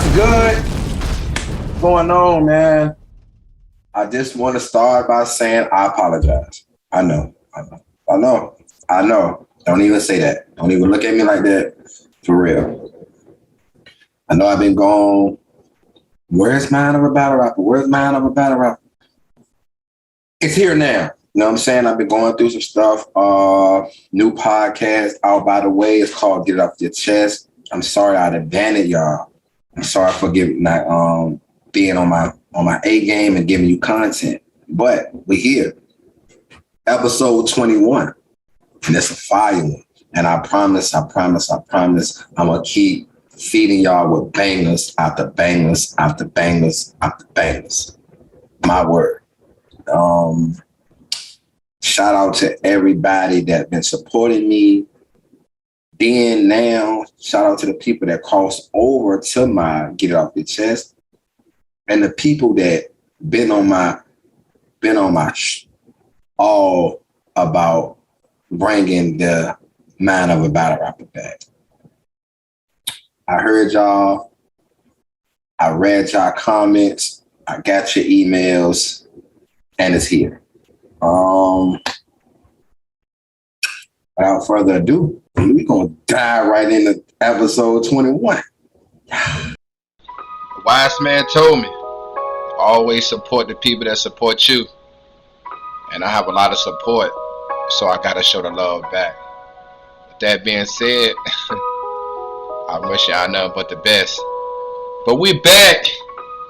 What's good? What's going on, man? I just want to start by saying I apologize. I know. Don't even say that. Don't even look at me like that. For real. I know I've been gone. Where's Mind of a Battle Rapper? Where's Mind of a Battle Rapper? It's here now. You know what I'm saying? I've been going through some stuff. New podcast out, by the way. It's called Get It Off Your Chest. I'm sorry I abandoned y'all. I'm sorry for not being on my A game and giving you content. But we're here. Episode 21. And it's a fire one. And I promise, I'm going to keep feeding y'all with bangers after bangers after bangers after bangers. My word. Shout out to everybody that been supporting me. Then now, shout out to the people that crossed over to my Get It Off Your Chest, and the people that been on my all about bringing the Mind of a Battle Rapper back. I heard y'all. I read y'all comments. I got your emails, and it's here. Without further ado, we're going to dive right into episode 21. The wise man told me, always support the people that support you. And I have a lot of support, so I got to show the love back. With that being said, I wish y'all nothing but the best. But we back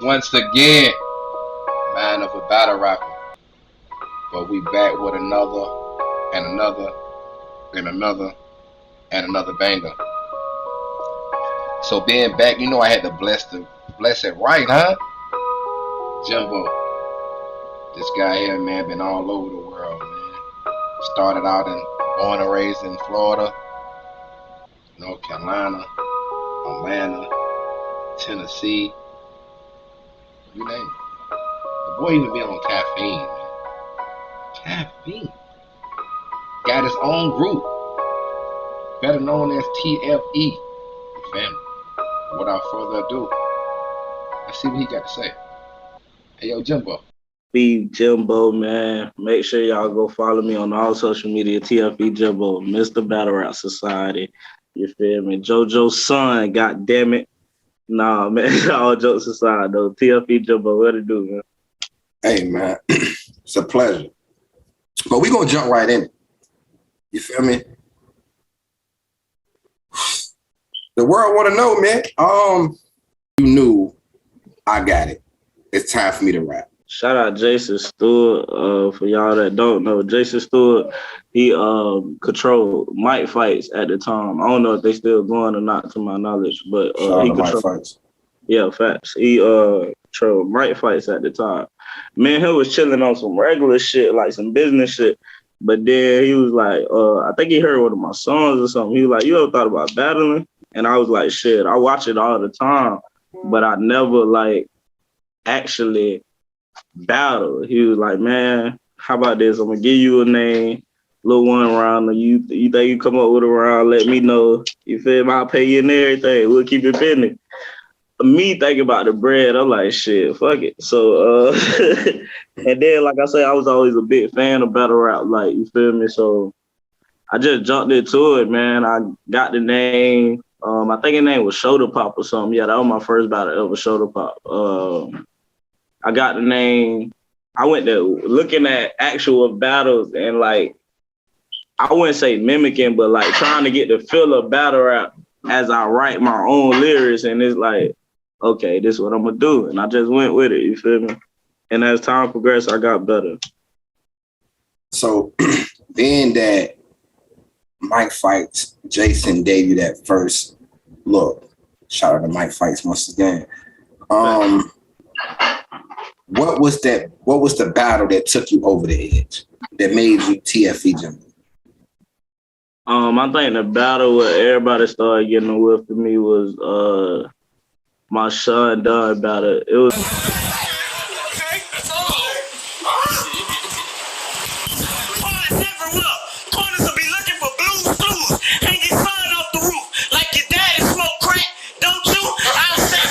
once again, Mind of a Battle Rapper. But we back with another and another and another and another banger. So being back, you know I had to bless it right, huh? Jimbo. This guy here, man, been all over the world, man. Started out born and raised in Florida, North Carolina, Atlanta, Tennessee. You name it. The boy even been on caffeine, man. Caffeine. Got his own group, better known as TFE. Family. Without further ado, let's see what he got to say. Hey, yo, Jimbo. TFE Jimbo, man. Make sure y'all go follow me on all social media. TFE Jimbo, Mr. Battle Rap Society. You feel me? JoJo's son, god damn it. Nah, man. All jokes aside, though. TFE Jimbo, what it do, man? Hey, man. It's a pleasure. But we're going to jump right in. You feel me? The world want to know, man. You knew I got it. It's time for me to rap. Shout out Jason Stewart. For y'all that don't know, Jason Stewart, he controlled mic fights at the time. I don't know if they still going or not, to my knowledge, but he controlled fights. Yeah, facts. He controlled mic fights at the time. Man, he was chilling on some regular shit, like some business shit. But then he was like, I think he heard one of my songs or something. He was like, you ever thought about battling? And I was like, shit, I watch it all the time, but I never like actually battle. He was like, man, how about this? I'm gonna give you a name, little one round. You think you come up with a round, let me know. You feel me? I'll pay you and everything. We'll keep it pending. Me thinking about the bread, I'm like, shit, fuck it. So, and then, like I said, I was always a big fan of battle rap, like, you feel me? So I just jumped into it, man. I got the name. I think his name was Shoulder Pop or something. Yeah, that was my first battle ever, Shoulder Pop. I got the name. I went to looking at actual battles and, like, I wouldn't say mimicking, but, like, trying to get the feel of battle rap as I write my own lyrics, and it's like, okay, this is what I'm gonna do. And I just went with it, you feel me? And as time progressed, I got better. So being that Mike Fights, Jason gave you that first look. Shout out to Mike Fights once again. What was the battle that took you over the edge, that made you TFE Jimbo? I think the battle where everybody started getting a whiff to me was my son Dunn battle. It was Hang your son off the roof like your daddy smoke crack, don't you? I'll say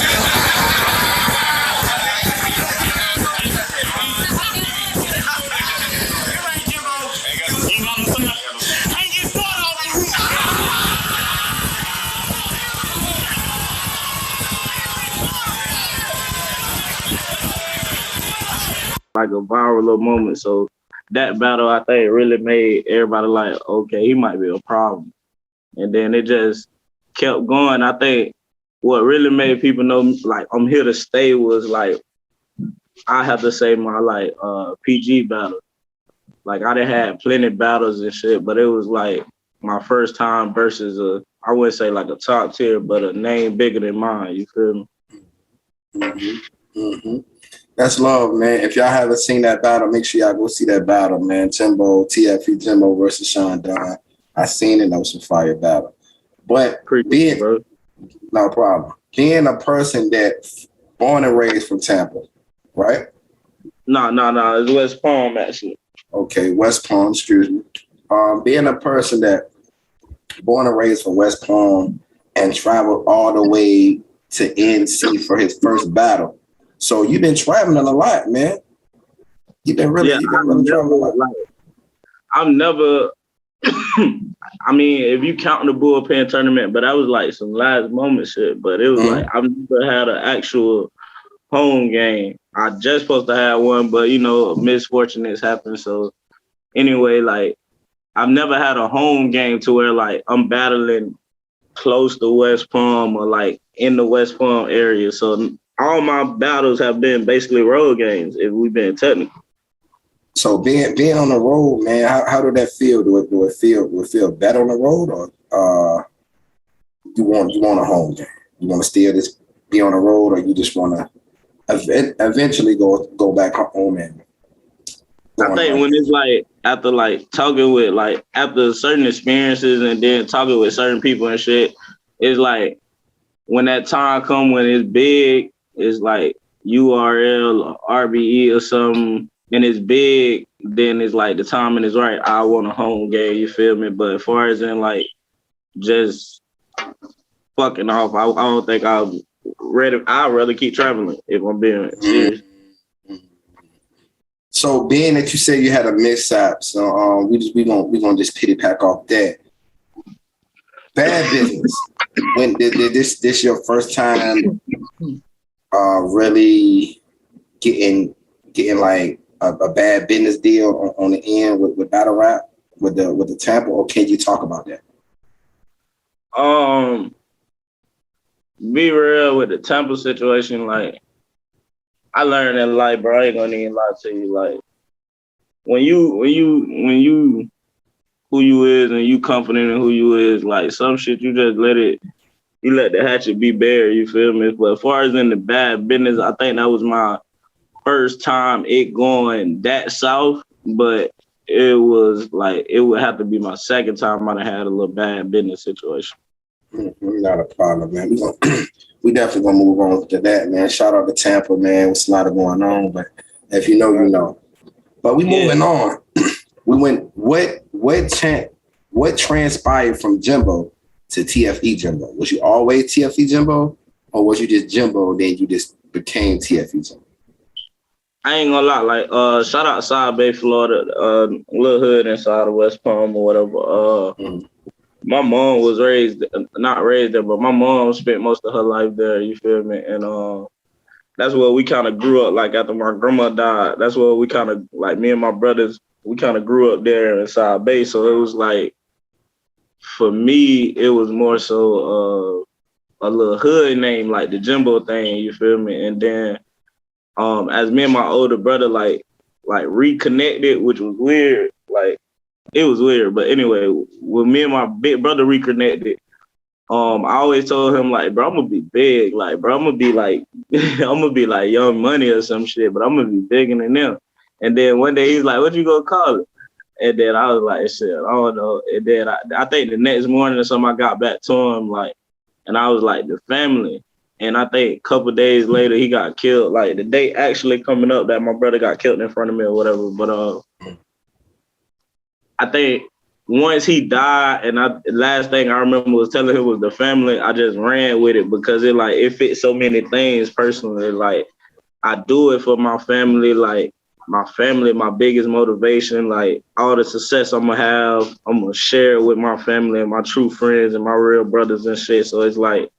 like a viral little moment. So that battle, I think, really made everybody like, okay, he might be a problem. And then it just kept going. I think what really made people know, like, I'm here to stay was, like, I have to say my, like, PG battle. Like, I done had plenty of battles and shit, but it was, like, my first time versus I wouldn't say, like, a top tier, but a name bigger than mine, you feel me? Mm-hmm. Mm-hmm. That's love, man. If y'all haven't seen that battle, make sure y'all go see that battle, man. Jimbo, TFE Jimbo versus Sean Don. I seen it. That was some fire battle. But being, no problem. Being a person that's born and raised from Tampa, right? No. It's West Palm, actually. Okay, West Palm, excuse me. Being a person that born and raised from West Palm and traveled all the way to NC for his first battle. So you've been traveling a lot, man. You've been really traveling a lot. Like, I've never, I mean, if you count the bullpen tournament, but that was like some last moment shit. But it was like, I've never had an actual home game. I just supposed to have one, but you know, misfortune has happened. So anyway, like, I've never had a home game to where like I'm battling close to West Palm or like in the West Palm area. So all my battles have been basically road games if we've been technical. So being on the road, man, how did that feel? Do it feel better on the road, or you want a home game? You want to still just be on the road, or you just want to eventually go back home and I think when it's like after like talking with like after certain experiences and then talking with certain people and shit, it's like when that time come when it's big, it's like URL or RBE or something, and it's big, then it's like the timing is right. I want a home game, you feel me? But as far as in like just fucking off, I don't think I'd rather keep traveling if I'm being serious. So being that you say you had a mishap, so we gonna just pity pack off that. Bad business. When did this your first time really getting like a bad business deal on the end with battle rap with the Tampa, or can you talk about that? Be real with the Tampa situation, like I learned in life, bro. I ain't gonna even lie to you. Like when you who you is and you confident in who you is, like some shit you just let the hatchet be bare, you feel me? But as far as in the bad business, I think that was my first time it going that south, but it was like it would have to be my second time I'd have had a little bad business situation. Not a problem, man. We definitely gonna move on to that, man. Shout out to Tampa, man. What's a lot of going on, but if you know, you know. But we moving on. We went. What transpired from Jimbo to TFE Jimbo? Was you always TFE Jimbo, or was you just Jimbo then you just became TFE Jimbo? I ain't gonna lie, like shout out South Bay, Florida, little hood inside of West Palm or whatever. My mom was not raised there, but my mom spent most of her life there, you feel me? And that's where we kind of grew up, like after my grandma died, that's where we kind of, like me and my brothers, we kind of grew up there in South Bay. So it was like, for me, it was more so a little hood name, like the Jimbo thing, you feel me? And then as me and my older brother, like reconnected, which was weird, like, it was weird, but anyway, when me and my big brother reconnected, I always told him like, bro, I'm gonna be big, like, bro, I'm gonna be like Young Money or some shit, but I'm gonna be bigger than them. And then one day he's like, what you gonna call it? And then I was like, shit, I don't know. And then I think the next morning or something, I got back to him, like, and I was like, the family. And I think a couple of days later, he got killed. Like the day actually coming up that my brother got killed in front of me or whatever. But I think once he died, and last thing I remember was telling him was the family, I just ran with it because it fits so many things personally. Like I do it for my family, like my family, my biggest motivation, like all the success I'm gonna have, I'm gonna share it with my family and my true friends and my real brothers and shit. So it's like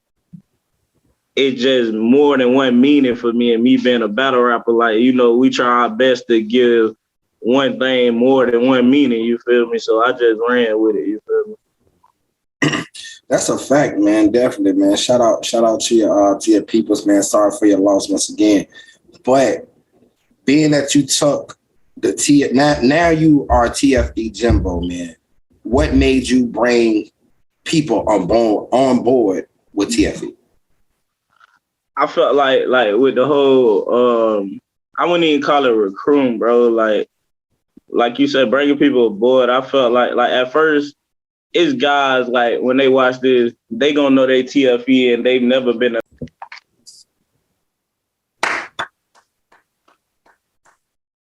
it's just more than one meaning for me, and me being a battle rapper, like, you know, we try our best to give one thing more than one meaning, you feel me? So I just ran with it, you feel me? That's a fact, man. Definitely, man. Shout out to your peoples, man. Sorry for your loss once again. But being that you took the now you are TFE Jimbo, man. What made you bring people on board with TFE? I felt like with the whole I wouldn't even call it recruiting, bro. Like you said, bringing people aboard. I felt like at first it's guys like when they watch this, they gonna know they TFE and they've never been.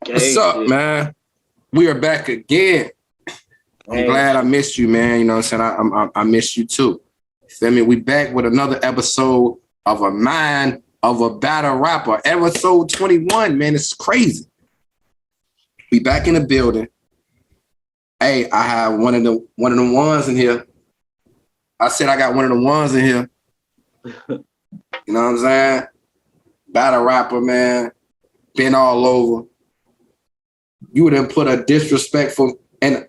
What's up, man? We are back again. I'm glad I missed you, man. You know what I'm saying? I missed you too. Feel me? We back with another episode of A Mind of a Battle Rapper. Episode 21, man. It's crazy. We back in the building. Hey, I have one of the ones in here. I said I got one of the ones in here. You know what I'm saying? Battle rapper, man. Been all over. You would have put a disrespectful, and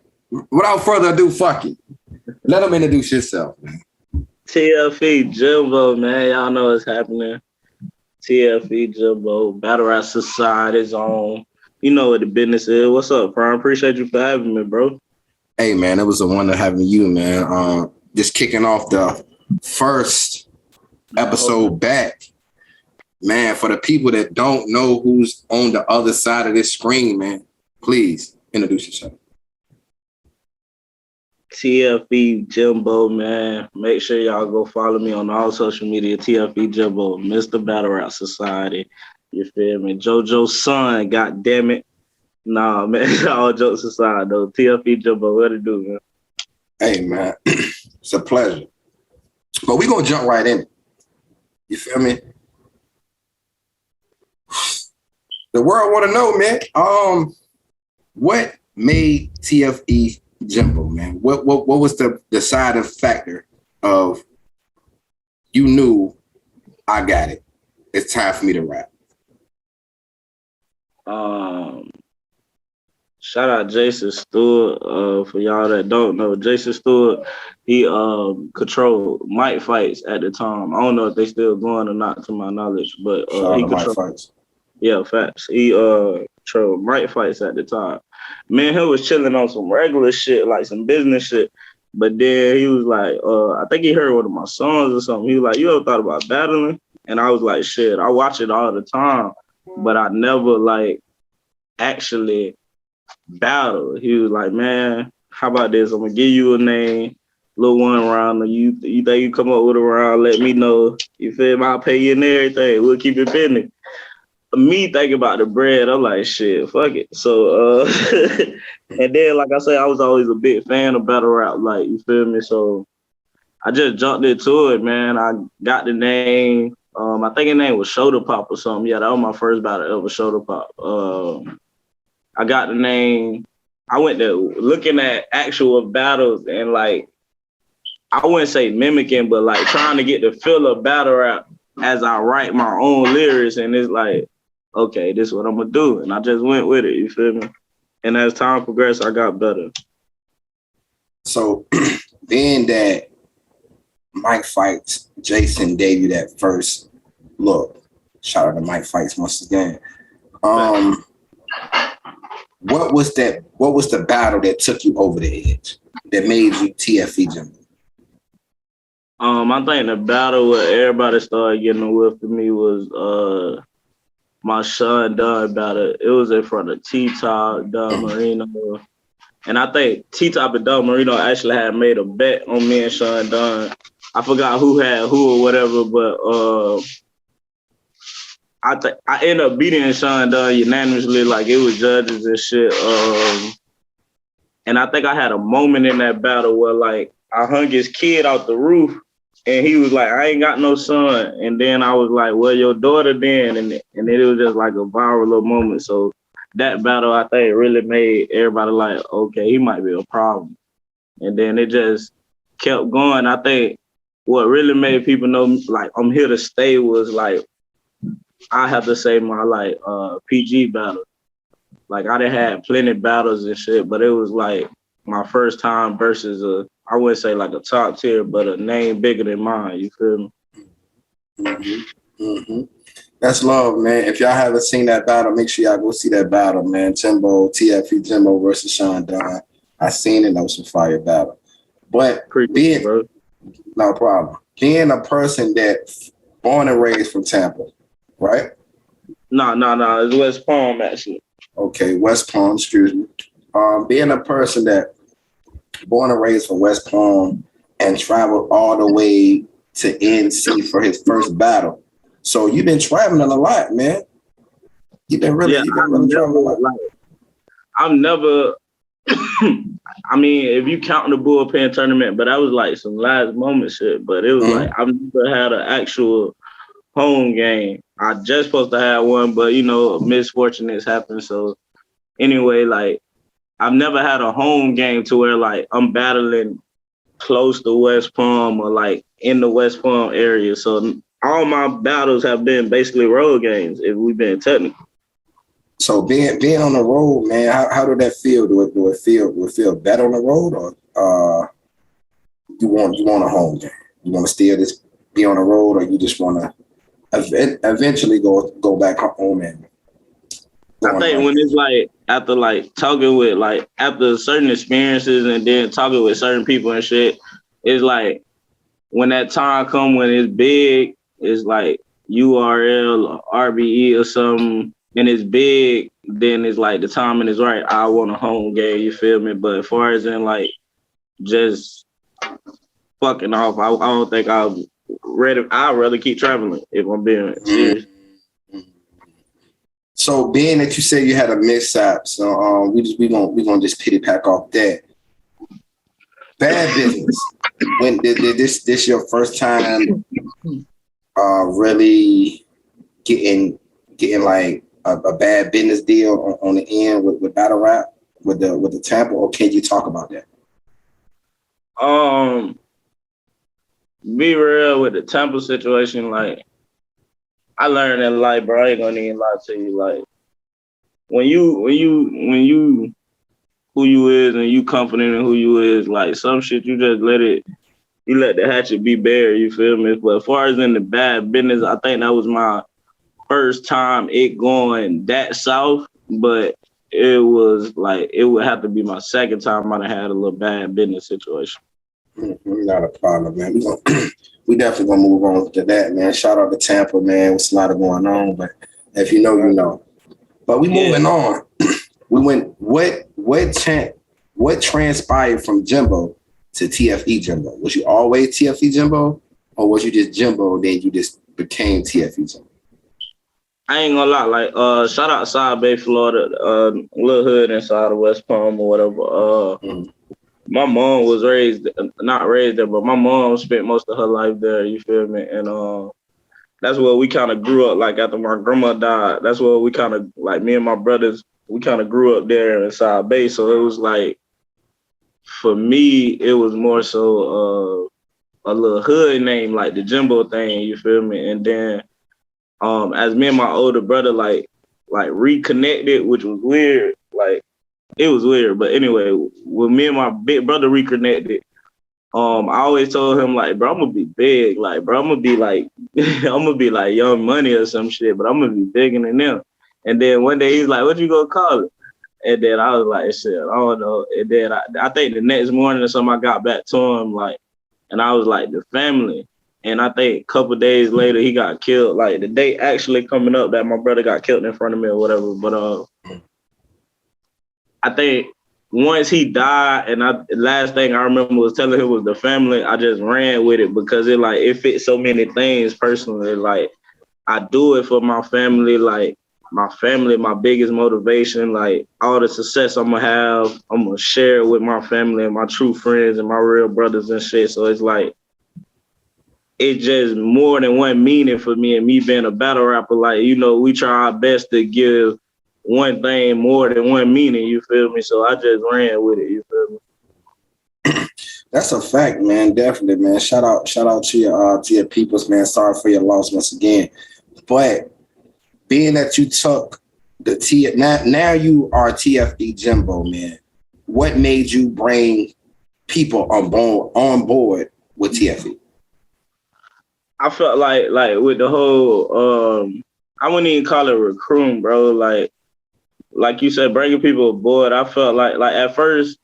without further ado, fuck it. Let him introduce yourself, man. TFE Jimbo, man. Y'all know what's happening. TFE Jimbo, Battle Rap Society's on. You know what the business is. What's up, Prime? Appreciate you for having me, bro. Hey, man, it was a wonder having you, man. Just kicking off the first episode back. Man, for the people that don't know who's on the other side of this screen, man, please introduce yourself. TFE Jimbo, man. Make sure y'all go follow me on all social media. TFE Jimbo, Mr. Battle Rap Society. You feel me? JoJo's son, god damn it. Nah, man, all jokes aside, though. TFE Jimbo, what it do, man? Hey, man, it's a pleasure. But we're going to jump right in. You feel me? The world want to know, man, what made TFE Jimbo, man? What was the deciding factor of you knew I got it? It's time for me to rap. Shout out Jason Stewart. For y'all that don't know, Jason Stewart, he controlled mic fights at the time. I don't know if they still going or not, to my knowledge, but he controlled mic fights. Yeah, facts. He controlled mic fights at the time. Me and him was chilling on some regular shit, like some business shit. But then he was like, I think he heard one of my songs or something. He was like, "You ever thought about battling?" And I was like, "Shit, I watch it all the time, but I never like actually battle." He was like, "Man, how about this? I'm gonna give you a name, little one round. You think you come up with a round? Let me know. You feel me? I'll pay you and everything. We'll keep it pending." Me thinking about the bread, I'm like, shit, fuck it. So, and then, like I said, I was always a big fan of battle rap, like, you feel me? So I just jumped into it, man. I got the name. I think his name was Shoulder Pop or something. Yeah, that was my first battle ever, Shoulder Pop. I got the name. I went to looking at actual battles and, like, I wouldn't say mimicking, but, like, trying to get the feel of battle rap as I write my own lyrics. And it's like, okay, this is what I'm gonna do. And I just went with it, you feel me? And as time progressed, I got better. So being that Mike Fights, Jason gave you that first look. Shout out to Mike Fights once again. What was the battle that took you over the edge that made you TFE Jimbo? I think the battle where everybody started getting a whiff of me was my Sean Dunn battle. It was in front of T-Top, Don Marino. And I think T-Top and Don Marino actually had made a bet on me and Sean Dunn. I forgot who had who or whatever, but I ended up beating Sean Dunn unanimously, like it was judges and shit. And I think I had a moment in that battle where like I hung his kid out the roof and he was like, "I ain't got no son." And then I was like, "Well, your daughter then." And then it was just like a viral little moment. So that battle, I think, really made everybody like, okay, he might be a problem. And then it just kept going. I think what really made people know like I'm here to stay was like I have to say my like PG battle. Like I done had plenty of battles and shit, but it was like my first time versus I wouldn't say like a top tier, but a name bigger than mine. You feel me? That's love, man. If y'all haven't seen that battle, make sure y'all go see that battle, man. Jimbo, TFE Jimbo versus Sean Don. I seen it. That was a fire battle. But no problem. Being a person that's born and raised from Tampa, right? No. It's West Palm, actually. Okay, West Palm, excuse me. Being a person that born and raised from West Palm and traveled all the way to NC for his first battle. So you've been traveling a lot, man. You've been really traveling a lot. I'm never I mean, if you count the bullpen tournament, but that was like some last moment shit. But it was like I've never had an actual home game. I just supposed to have one, but you know, misfortune has happened. So anyway, like I've never had a home game to where like I'm battling close to West Palm or like in the West Palm area. So all my battles have been basically road games if we've been technical. So being on the road, man, how did that feel? Do it feel better on the road, or you want a home game? You want to still just be on the road, or you just want to eventually go back home and? I think when it's like after like talking with like after certain experiences and then talking with certain people and shit, it's like when that time come when it's big, it's like URL or RBE or something, and it's big, then it's like the timing is right. I want a home game, you feel me? But as far as in like just fucking off, I don't think I'd rather keep traveling if I'm being serious. So being that you say you had a mishap, so we gonna just pity pack off that. Bad business. When did this your first time really getting like a bad business deal on the end with battle rap with the Tampa, or can you talk about that? Be real with the Tampa situation, like I learned in life, bro. I ain't gonna even lie to you. Like when you who you is and you confident in who you is, like some shit you just let the hatchet be bare, you feel me? But as far as in the bad business, I think that was my first time it going that south, but it was like it would have to be my second time I'd have had a little bad business situation. Not a problem, man. We definitely gonna move on to that, man. Shout out to Tampa, man. It's a lot of going on, but if you know, you know. But we moving on. We went. What transpired from Jimbo to TFE Jimbo? Was you always TFE Jimbo, or was you just Jimbo then you just became TFE Jimbo? I ain't gonna lie, like shout out South Bay, Florida, little hood inside of West Palm or whatever. My mom was not raised there, but my mom spent most of her life there, you feel me? And that's where we kind of grew up, like after my grandma died, that's where we kind of, like me and my brothers, we kind of grew up there in South Bay. So it was like, for me, it was more so a little hood name, like the Jimbo thing, you feel me? And then as me and my older brother, like reconnected, which was weird, like, it was weird, but anyway, when me and my big brother reconnected, I always told him like, bro, I'm gonna be big, like, bro, I'm gonna be like, I'm gonna be like Young Money or some shit, but I'm gonna be bigger than them. And then one day he's like, what you gonna call it? And then I was like, shit, I don't know. And then I think the next morning or something, I got back to him, like, and I was like, the family. And I think a couple of days later, he got killed. Like the date actually coming up that my brother got killed in front of me or whatever. But I think once he died, and the last thing I remember was telling him was the family, I just ran with it because it fits so many things personally. Like I do it for my family, like my family, my biggest motivation, like all the success I'm gonna have, I'm gonna share it with my family and my true friends and my real brothers and shit. So it's like, it's just more than one meaning for me, and me being a battle rapper, like, you know, we try our best to give one thing more than one meaning, you feel me? So I just ran with it, you feel me? That's a fact, man. Definitely, man. Shout out to your peoples, man. Sorry for your loss once again. But being that you took the now you are TFE Jimbo, man. What made you bring people on board with TFE? I felt like with the whole I wouldn't even call it recruiting, bro. Like you said, bringing people aboard. I felt like at first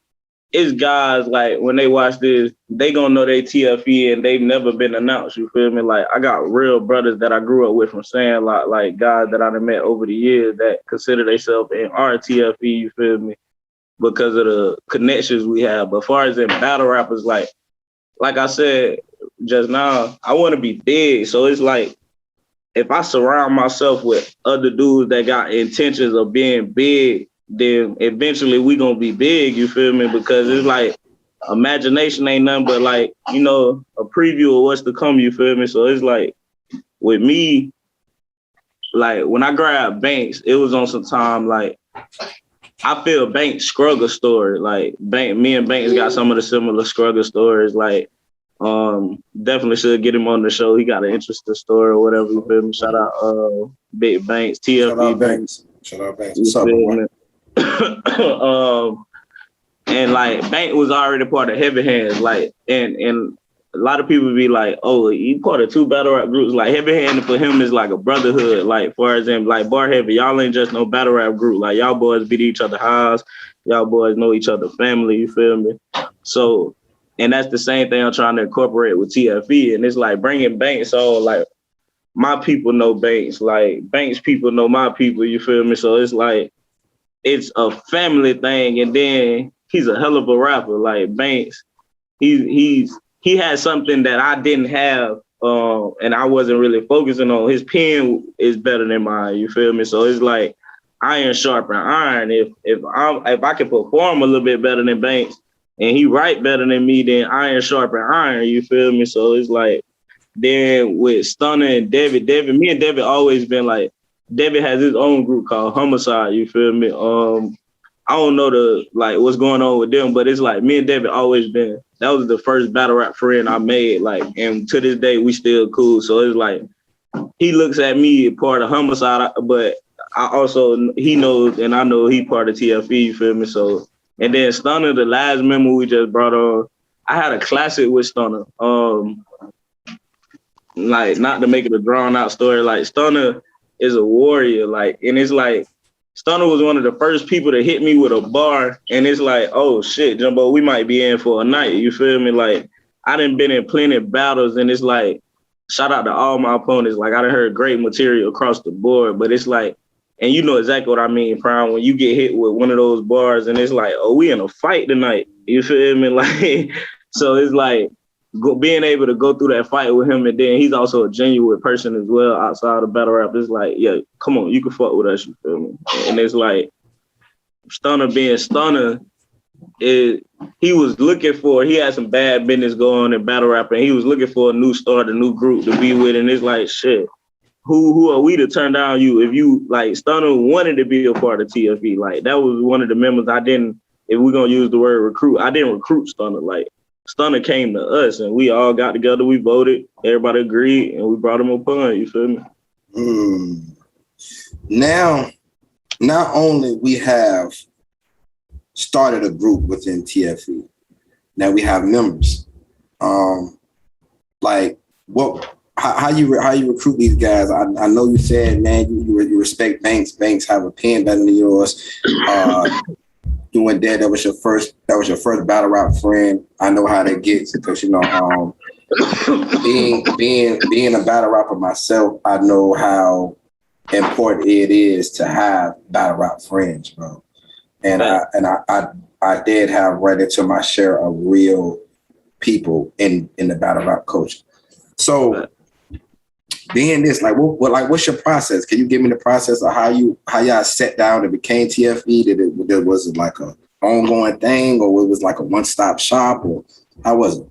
it's guys like when they watch this, they gonna know they TFE and they've never been announced. You feel me? Like I got real brothers that I grew up with from saying like guys that I've met over the years that consider themselves in our TFE. You feel me? Because of the connections we have. But as far as in battle rappers, like I said just now, I want to be big. So it's like if I surround myself with other dudes that got intentions of being big, then eventually we gonna be big, you feel me? Because it's like imagination ain't nothing but like, you know, a preview of what's to come, you feel me? So it's like with me, like when I grabbed Banks, it was on some time like I feel Banks' struggle story. Like me and Banks got some of the similar struggle stories. Like definitely should get him on the show. He got an interesting story or whatever. You feel me? Shout out Big Banks, TFE Banks. Shout out Banks. What's up, boy? And like Bank was already part of Heavy Hands. Like and a lot of people be like, oh, he part of two battle rap groups. Like Heavy Handed for him is like a brotherhood. Like for example, like Bar Heavy, y'all ain't just no battle rap group. Like y'all boys beat each other house. Y'all boys know each other family. You feel me? So. And that's the same thing I'm trying to incorporate with TFE. And it's like bringing Banks on, like my people know Banks, like Banks people know my people, you feel me? So it's like, it's a family thing. And then he's a hell of a rapper. Like Banks, he has something that I didn't have and I wasn't really focusing on. His pen is better than mine, you feel me? So it's like iron sharpen iron. If I can perform a little bit better than Banks, and he write better than me, then iron sharpen iron, you feel me? So it's like, then with Stunner and David, me and David always been like, David has his own group called Homicide, you feel me? I don't know what's going on with them, but it's like me and David always been, that was the first battle rap friend I made, like, and to this day, we still cool. So it's like, he looks at me part of Homicide, but I also, he knows, and I know he part of TFE, you feel me? So, and then Stunner, the last member we just brought on, I had a classic with Stunner. Like, not to make it a drawn out story, like Stunner is a warrior, like, and it's like, Stunner was one of the first people to hit me with a bar, and it's like, oh shit, Jumbo, we might be in for a night, you feel me? Like, I done been in plenty of battles, and it's like, shout out to all my opponents, like, I done heard great material across the board, but it's like, and you know exactly what I mean, Prime, when you get hit with one of those bars and it's like, oh, we in a fight tonight. You feel me? Like, so it's like being able to go through that fight with him, and then he's also a genuine person as well outside of battle rap. It's like, yeah, come on, you can fuck with us, you feel me? And it's like, Stunner being Stunner, he was looking for, he had some bad business going on in battle rap, and he was looking for a new start, a new group to be with, and it's like, shit. Who are we to turn down you if you, like, Stunner wanted to be a part of TFE? Like, that was one of the members I didn't, if we're going to use the word recruit, I didn't recruit Stunner. Like, Stunner came to us, and we all got together, we voted, everybody agreed, and we brought him upon, you feel me? Now, not only we have started a group within TFE, now we have members. Like, what... How you recruit these guys? I know you said, man, you respect Banks. Banks have a pen better than yours. Doing that was your first battle rap friend. I know how that gets because, you know, being a battle rapper myself, I know how important it is to have battle rap friends, bro. And I did have right into my share of real people in the battle rap culture. So. Being this, like, what's your process? Can you give me the process of how y'all sat down and became TFE? Was it like a ongoing thing, or it was like a one-stop shop, or how was it?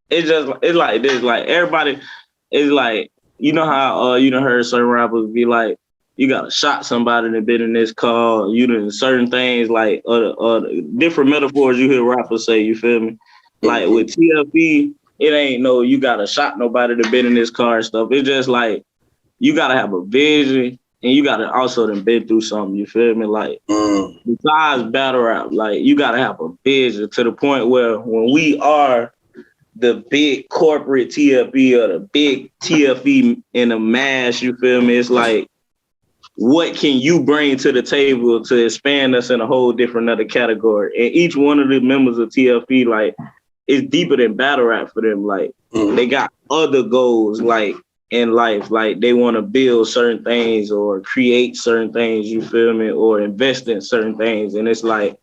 It's like this. Like, everybody is like, you know how you done heard certain rappers be like, you gotta shot somebody that been in this car. You done certain things like different metaphors you hear rappers say. You feel me? Like with TFE, it ain't no you gotta shot nobody to been in this car and stuff. It's just like you gotta have a vision and you gotta also done been through something. You feel me? Like besides battle rap, like you gotta have a vision to the point where when we are the big corporate TFE or the big TFE in a mass, you feel me? It's like, what can you bring to the table to expand us in a whole different other category? And each one of the members of TFE, like, is deeper than battle rap for them. Like, they got other goals, like, in life. Like, they want to build certain things or create certain things, you feel me? Or invest in certain things. And it's like,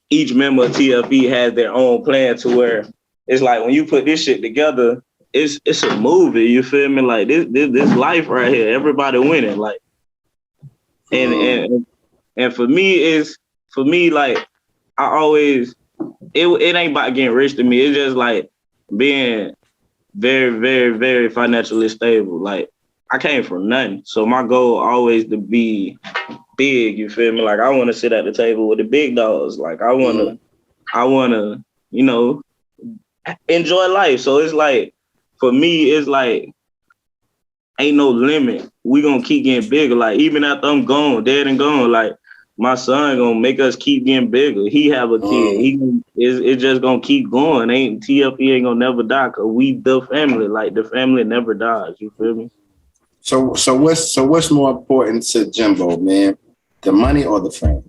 each member of TFE has their own plan to where it's like when you put this shit together, it's a movie, you feel me? Like this life right here, everybody winning. Like and for me like I always it ain't about getting rich to me. It's just like being very, very, very financially stable. Like I came from nothing. So my goal always to be big, you feel me? Like I want to sit at the table with the big dogs. Like I wanna, you know, enjoy life. So it's like, for me, it's like, ain't no limit. We gonna keep getting bigger. Like even after I'm gone, dead and gone, like my son gonna make us keep getting bigger. He have a kid. It's just gonna keep going. TFE ain't gonna never die because we the family. Like the family never dies. You feel me? So what's more important to Jimbo, man? The money or the fame?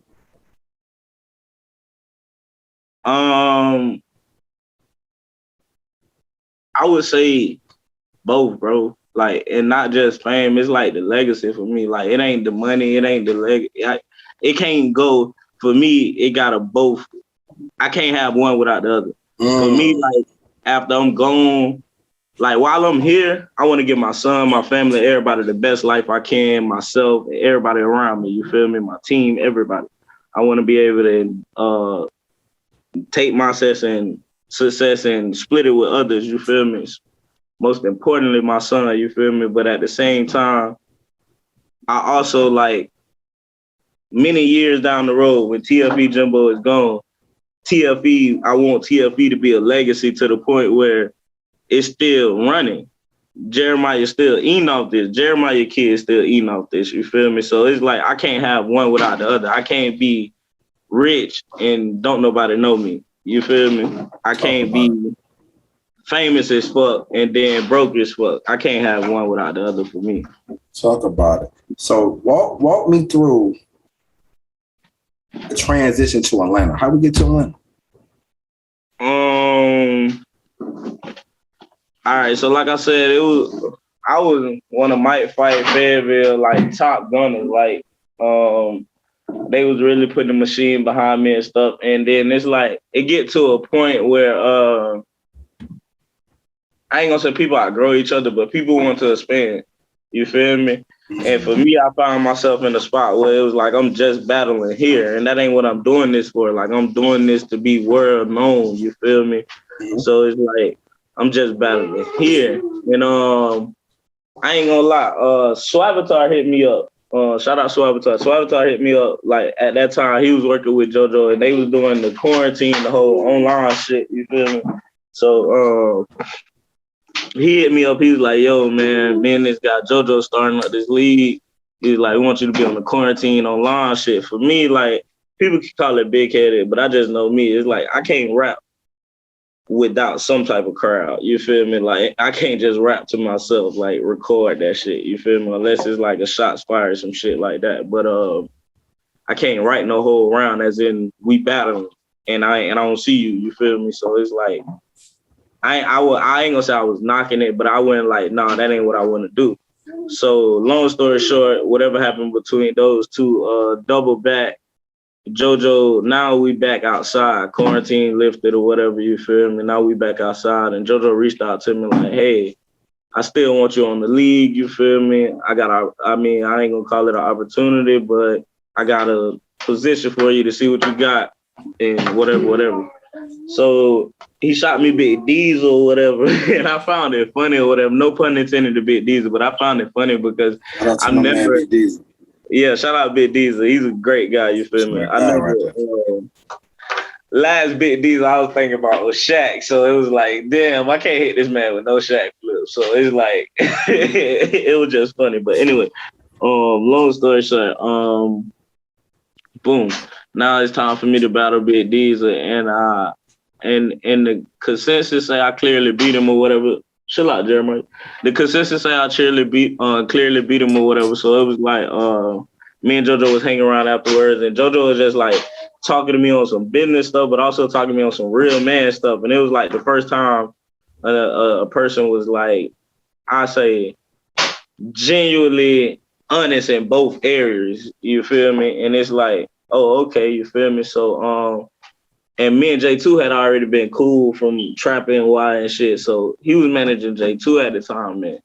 I would say both, bro. Like, and not just fame. It's like the legacy for me. Like, it ain't the money. It ain't the it can't go. For me, it gotta both. I can't have one without the other. For me, like, after I'm gone, like, while I'm here, I want to give my son, my family, everybody the best life I can, myself, and everybody around me. You feel me? My team, everybody. I want to be able to take my success and split it with others, you feel me? Most importantly, my son, you feel me? But at the same time, I also like many years down the road when TFE Jimbo is gone, I want TFE to be a legacy to the point where it's still running. Jeremiah still eating off this. Jeremiah kid still eating off this, you feel me? So it's like, I can't have one without the other. I can't be rich and don't nobody know me. You feel me? I can't be famous as fuck and then broke as fuck. I can't have one without the other for me. Talk about it. So walk me through the transition to Atlanta. How we get to Atlanta? All right, so like I said, I was one of Mike Fight Fayetteville like top gunners. Like they was really putting the machine behind me and stuff. And then it's like it get to a point where I ain't gonna say people outgrow each other, but people want to expand. You feel me? And for me, I found myself in a spot where it was like I'm just battling here, and that ain't what I'm doing this for. Like I'm doing this to be world known. You feel me? So it's like I'm just battling here, and I ain't gonna lie. Swavatar hit me up. Shout out Swavatar. Swavatar hit me up. Like at that time, he was working with JoJo, and they was doing the quarantine, the whole online shit. You feel me? So he hit me up. He was like, "Yo, man, me and this guy JoJo starting up this league. He's like, we want you to be on the quarantine online shit." For me, like people can call it big headed, but I just know me. It's like I can't rap without some type of crowd. You feel me? Like I can't just rap to myself, like record that shit. You feel me? Unless it's like a shots fired, some shit like that. But I can't write no whole round as in we battling and I don't see you. You feel me? So it's like I ain't gonna say I was knocking it, but I went like, nah, that ain't what I want to do. So long story short, whatever happened between those two, double back. JoJo, now we back outside, quarantine lifted or whatever, you feel me? Now we back outside, and JoJo reached out to me like, hey, I still want you on the league, you feel me? I ain't gonna call it an opportunity, but I got a position for you to see what you got and whatever. So he shot me Big Diesel or whatever, and I found it funny or whatever. No pun intended to Big Diesel, but I found it funny because I've never... Big Diesel. Yeah, shout out Big Diesel. He's a great guy, you feel me? last big D's I was thinking about was Shaq. So it was like, damn, I can't hit this man with no Shaq flip. So it's like, it was just funny. But anyway, long story short, boom. Now it's time for me to battle Big Diesel, and the consensus say I clearly beat him or whatever. Chill out, Jeremiah. The consensus say I clearly beat him or whatever. So it was like me and JoJo was hanging around afterwards, and JoJo was just like talking to me on some business stuff, but also talking to me on some real man stuff. And it was like the first time a person was like, I say, genuinely honest in both areas. You feel me? And it's like, oh, okay, you feel me? So and me and J2 had already been cool from trapping Y and shit. So he was managing J2 at the time, man.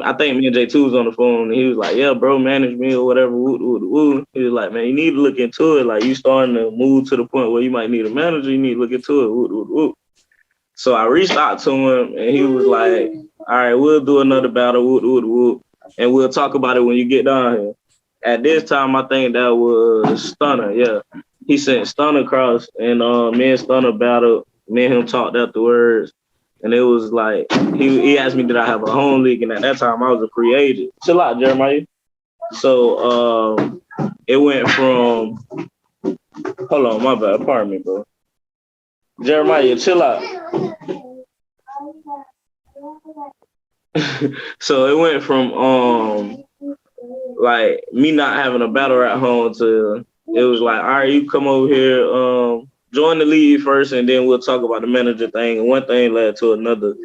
I think me and J2 was on the phone, and he was like, yeah, bro, manage me or whatever. Woo, woo, woo. He was like, man, you need to look into it. Like, you starting to move to the point where you might need a manager. You need to look into it. Woo, woo, woo. So I reached out to him, and he was like, all right, we'll do another battle. Woo, woo, woo. And we'll talk about it when you get down here. At this time, I think that was Stunner, yeah. He sent Stunner across, and me and Stunner battled. Me and him talked afterwards, and it was like, he asked me, did I have a home league? And at that time, I was a free agent. Chill out, Jeremiah. So it went from, hold on, my bad, pardon me, bro. Jeremiah, chill out. So it went from like me not having a battle at home to it was like, all right, you come over here, join the league first, and then we'll talk about the manager thing. And one thing led to another,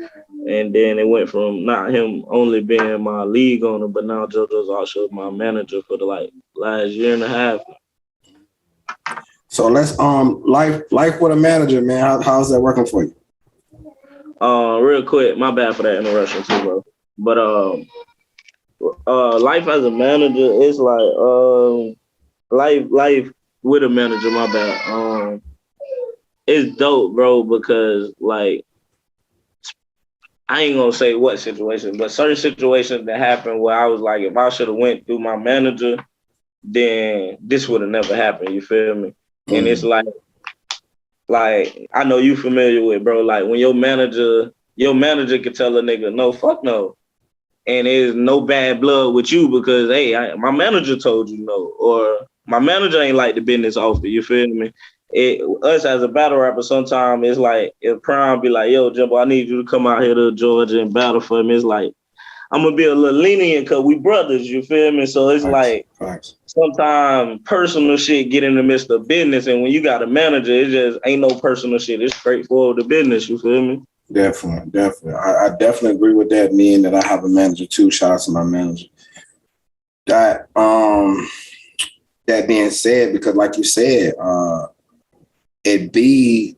and then it went from not him only being my league owner, but now JoJo's also my manager for the like last year and a half. So let's life with a manager, man. How's that working for you? Real quick, my bad for that interruption too, bro. But life as a manager is like life with a manager, my bad. It's dope, bro, because like I ain't gonna say what situation, but certain situations that happened where I was like, if I should have went through my manager, then this would have never happened. You feel me? Mm. And it's like I know you familiar with, bro. Like when your manager could tell a nigga, no, fuck no. And there's no bad blood with you because, hey, my manager told you no, or my manager ain't like the business offer. You feel me? Us as a battle rapper, sometimes it's like if Prime be like, yo, Jumbo, I need you to come out here to Georgia and battle for me. It's like I'm gonna be a little lenient because we brothers. You feel me? So it's sometimes personal shit get in the midst of business, and when you got a manager, it just ain't no personal shit. It's straightforward to business. You feel me? Definitely. I definitely agree with that, meaning that I have a manager too. Shout out to my manager. That being said, because like you said, it be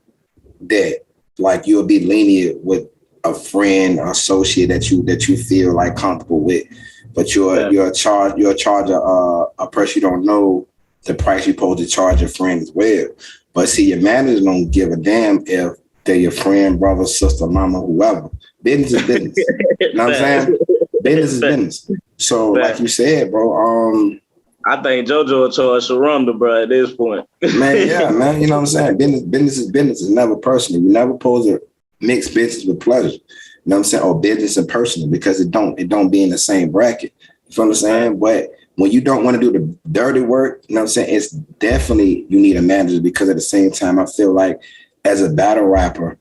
that like you'll be lenient with a friend or associate that you feel like comfortable with, but you're charge a person you don't know the price you're supposed to charge a friend as well. But see, your manager don't give a damn if they're your friend, brother, sister, mama, whoever. Business is business. You know what I'm saying? Business is business. So, like you said, bro, I think JoJo will charge Sharonda, bro, at this point. Man, yeah, man. You know what I'm saying? Business is business. It's never personal. You never supposed to mix business with pleasure. You know what I'm saying? Or business and personal, because it don't be in the same bracket. You feel what I'm saying? But when you don't want to do the dirty work, you know what I'm saying? It's definitely you need a manager, because at the same time, I feel like as a battle rapper,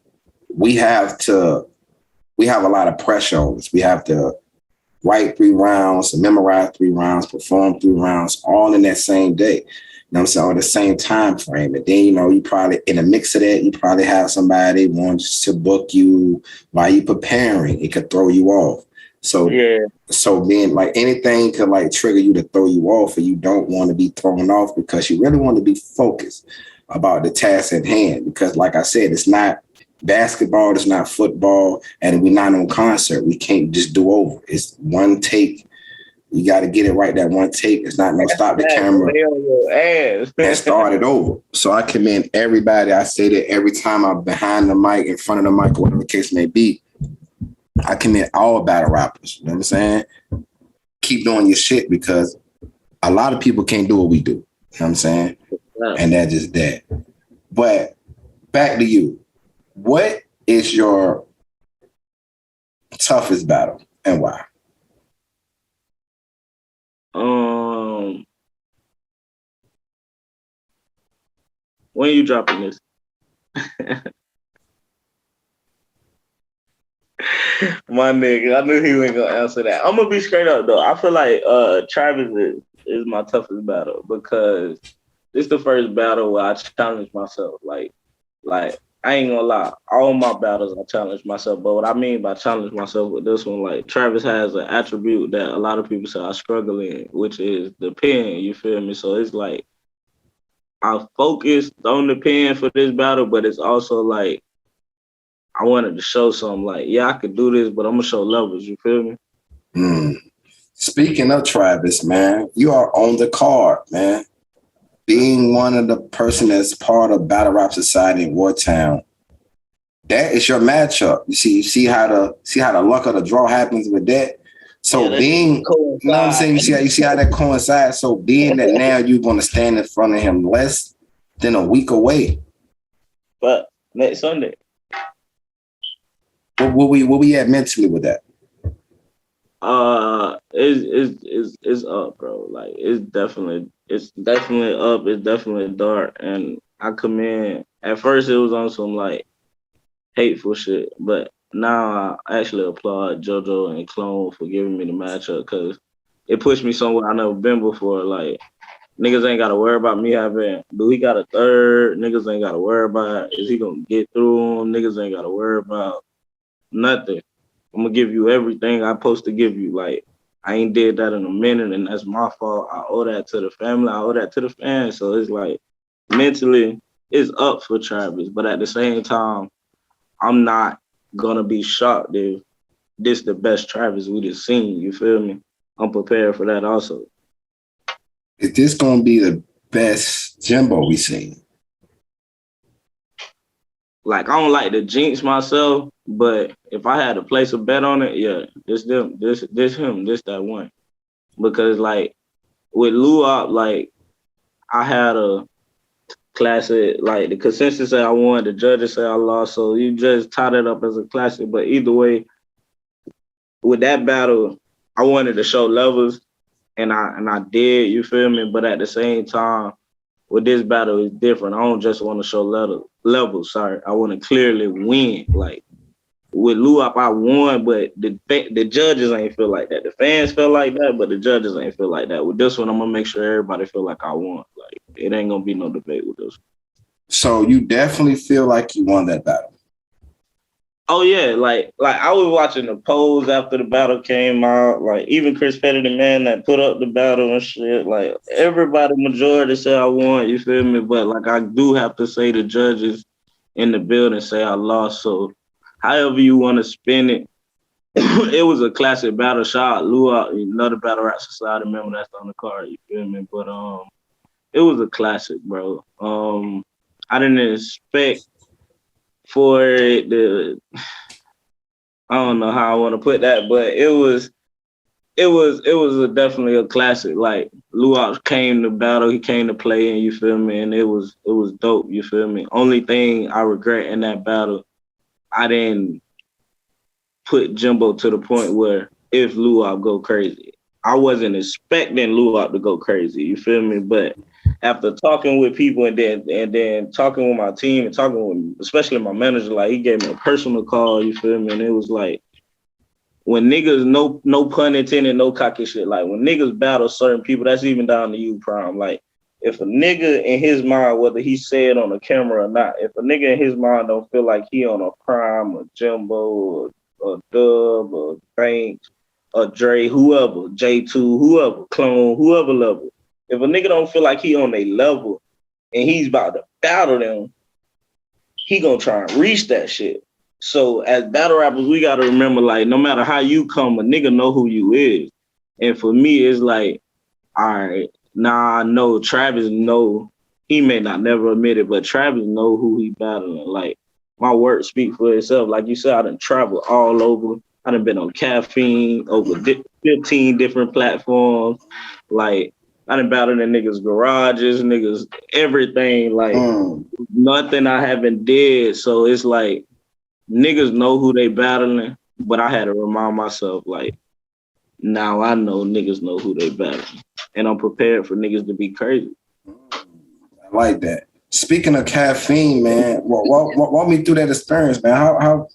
we have a lot of pressure on us. We have to write 3 rounds, memorize 3 rounds, perform 3 rounds, all in that same day. You know what I'm saying? Or the same time frame. And then, you probably, in a mix of that, you probably have somebody wants to book you while you preparing. It could throw you off. So, yeah. So then, like, anything could, like, trigger you to throw you off, and you don't want to be thrown off because you really want to be focused about the task at hand. Because, like I said, it's not basketball, it's not football, and we're not on concert. We can't just do over. It's one take. You got to get it right that one take. It's not going to stop the camera and start it over. So I commend everybody. I say that every time I'm behind the mic, in front of the mic, whatever the case may be. I commend all battle rappers. You know what I'm saying? Keep doing your shit, because a lot of people can't do what we do. You know what I'm saying? And that's just that. But back to you. What is your toughest battle and why? When you dropping this? My nigga, I knew he wasn't gonna answer that. I'm gonna be straight up though. I feel like Travis is my toughest battle because this is the first battle where I challenged myself. Like I ain't gonna lie, all my battles I challenge myself. But what I mean by challenge myself with this one, like Travis has an attribute that a lot of people say I struggle in, which is the pen. You feel me? So it's like I focused on the pen for this battle, but it's also like I wanted to show something like, yeah, I could do this, but I'm gonna show levels. You feel me? Speaking of Travis, man, you are on the card, man. Being one of the person that's part of Battle Rap Society in Wartown, that is your matchup. You see how the luck of the draw happens with that. So being, you know what I'm saying? You see how that coincides. So being that now you're gonna stand in front of him less than a week away. But next Sunday. What we at mentally with that? It's up, bro. Like it's definitely up. It's definitely dark. And I come in. At first, it was on some like hateful shit, but now I actually applaud JoJo and Clone for giving me the matchup because it pushed me somewhere I never been before. Like niggas ain't gotta worry about me having. Do he got a third? Niggas ain't gotta worry about. Is he gonna get through him? Niggas ain't gotta worry about nothing. I'm gonna give you everything I'm supposed to give you. Like I ain't did that in a minute, and that's my fault. I owe that to the family. I owe that to the fans. So it's like mentally, it's up for Travis, but at the same time, I'm not gonna be shocked if this the best Travis we just seen. You feel me? I'm prepared for that also. Is this gonna be the best Jimbo we seen? Like I don't like to jinx myself, but if I had to place a bet on it, yeah, this him, this that one. Because like with Luau, like I had a classic, like the consensus said I won, the judges say I lost, so you just tied it up as a classic. But either way, with that battle, I wanted to show levels, and I did, you feel me? But at the same time, with this battle, it's different. I don't just want to show levels. Sorry, I want to clearly win. Like with Luau, I won, but the judges ain't feel like that. The fans feel like that, but the judges ain't feel like that. With this one, I'm gonna make sure everybody feel like I won. Like it ain't gonna be no debate with this. So you definitely feel like you won that battle. Oh yeah, like I was watching the polls after the battle came out. Like even Chris Petty, the man that put up the battle and shit. Like everybody, majority said I won. You feel me? But like I do have to say the judges in the building say I lost. So however you want to spin it, it was a classic battle. Shout out Luau, another Battle Rap Society member that's on the card. You feel me? But it was a classic, bro. I didn't expect for it to, I don't know how I want to put that, but it was definitely a classic. Like Luau came to battle, he came to play, and you feel me, and it was dope. You feel me? Only thing I regret in that battle, I didn't put Jimbo to the point where if Luau go crazy, I wasn't expecting Luau to go crazy. You feel me? But after talking with people and then talking with my team and talking with especially my manager, like he gave me a personal call. You feel me? And it was like when niggas, no pun intended, no cocky shit. Like when niggas battle certain people, that's even down to you, Prime. Like if a nigga in his mind, whether he said on the camera or not, if a nigga in his mind don't feel like he on a Prime or Jimbo or Dub or Banks or Dre, whoever, J2, whoever, Clone, whoever level. If a nigga don't feel like he on a level and he's about to battle them, he gonna try and reach that shit. So as battle rappers, we gotta remember, like, no matter how you come, a nigga know who you is. And for me, it's like, all right, I know Travis know, he may not never admit it, but Travis know who he battling. Like, my work speak for itself. Like you said, I done traveled all over. I done been on Caffeine over 15 different platforms. Like, I done battled in niggas' garages, niggas, everything, like nothing I haven't did. So it's like niggas know who they battling, but I had to remind myself, like, now I know niggas know who they battling. And I'm prepared for niggas to be crazy. I like that. Speaking of caffeine, man, walk me through that experience, man. How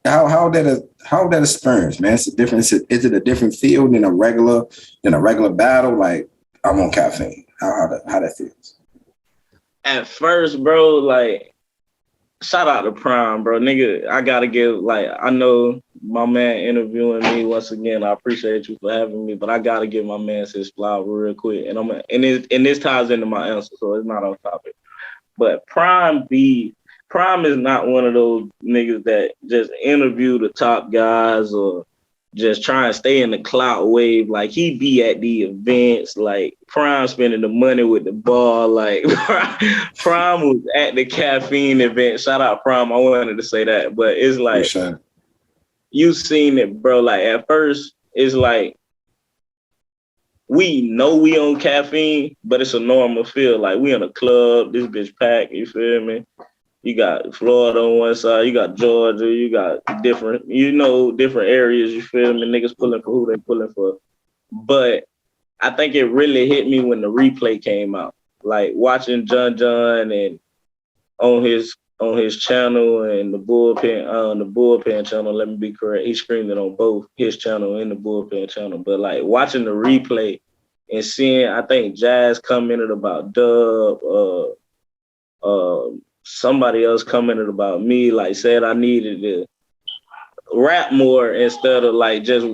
that experience, man? It's a different. Is it a different feel than a regular battle? Like, I'm on caffeine. How that feels? At first, bro, like, shout out to Prime, bro. Nigga, I gotta give, like, I know my man interviewing me once again. I appreciate you for having me, but I gotta give my man his flower real quick. And this ties into my answer, so it's not on topic. But Prime is not one of those niggas that just interview the top guys or just try and stay in the clout wave. Like, he be at the events, like Prime spending the money with the bar. Like, Prime was at the caffeine event. Shout out Prime. I wanted to say that, but it's like, you seen it, bro. Like, at first, it's like, we know we on caffeine, but it's a normal feel. Like, we in a club, this bitch packed, you feel me? You got Florida on one side, you got Georgia, you got different areas, you feel me? Niggas pulling for who they pulling for. But I think it really hit me when the replay came out. Like, watching John and on his channel and the bullpen channel, let me be correct, he screamed it on both his channel and the bullpen channel. But like, watching the replay and seeing, I think Jazz commented about Dub, somebody else commented about me, like said I needed to rap more instead of like just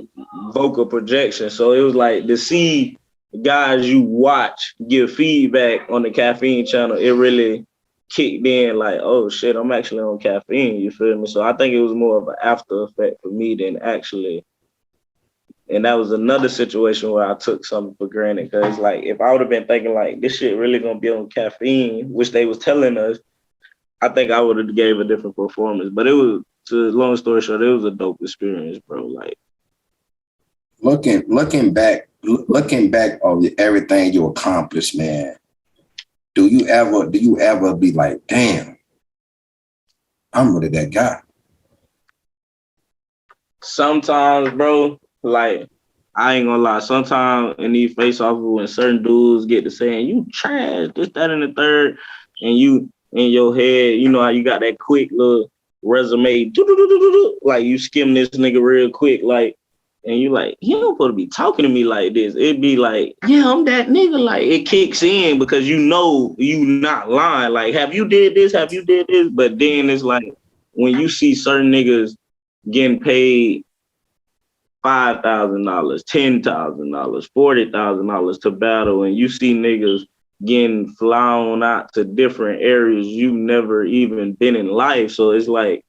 vocal projection. So it was like, to see guys you watch give feedback on the caffeine channel, it really kicked in, like, oh shit, I'm actually on caffeine, you feel me? So I think it was more of an after effect for me than actually. And that was another situation where I took something for granted, because like, if I would have been thinking like, this shit really gonna be on caffeine, which they was telling us, I think I would have gave a different performance. But it was, to long story short, it was a dope experience, bro. Like, looking back on everything you accomplished, man, do you ever be like, damn, I'm really that guy? Sometimes, bro, like, I ain't gonna lie, sometimes in these face-offs, when certain dudes get to saying, you trash, this, that, and the third, and you, in your head, you know how you got that quick little resume, like, you skim this nigga real quick, like, and you like, he don't supposed to be talking to me like this. It'd be like, yeah, I'm that nigga. Like, it kicks in because you know you not lying. Like, have you did this? Have you did this? But then it's like, when you see certain niggas getting paid $5,000, $10,000, $40,000 to battle, and you see niggas getting flown out to different areas you never even been in life. So it's like,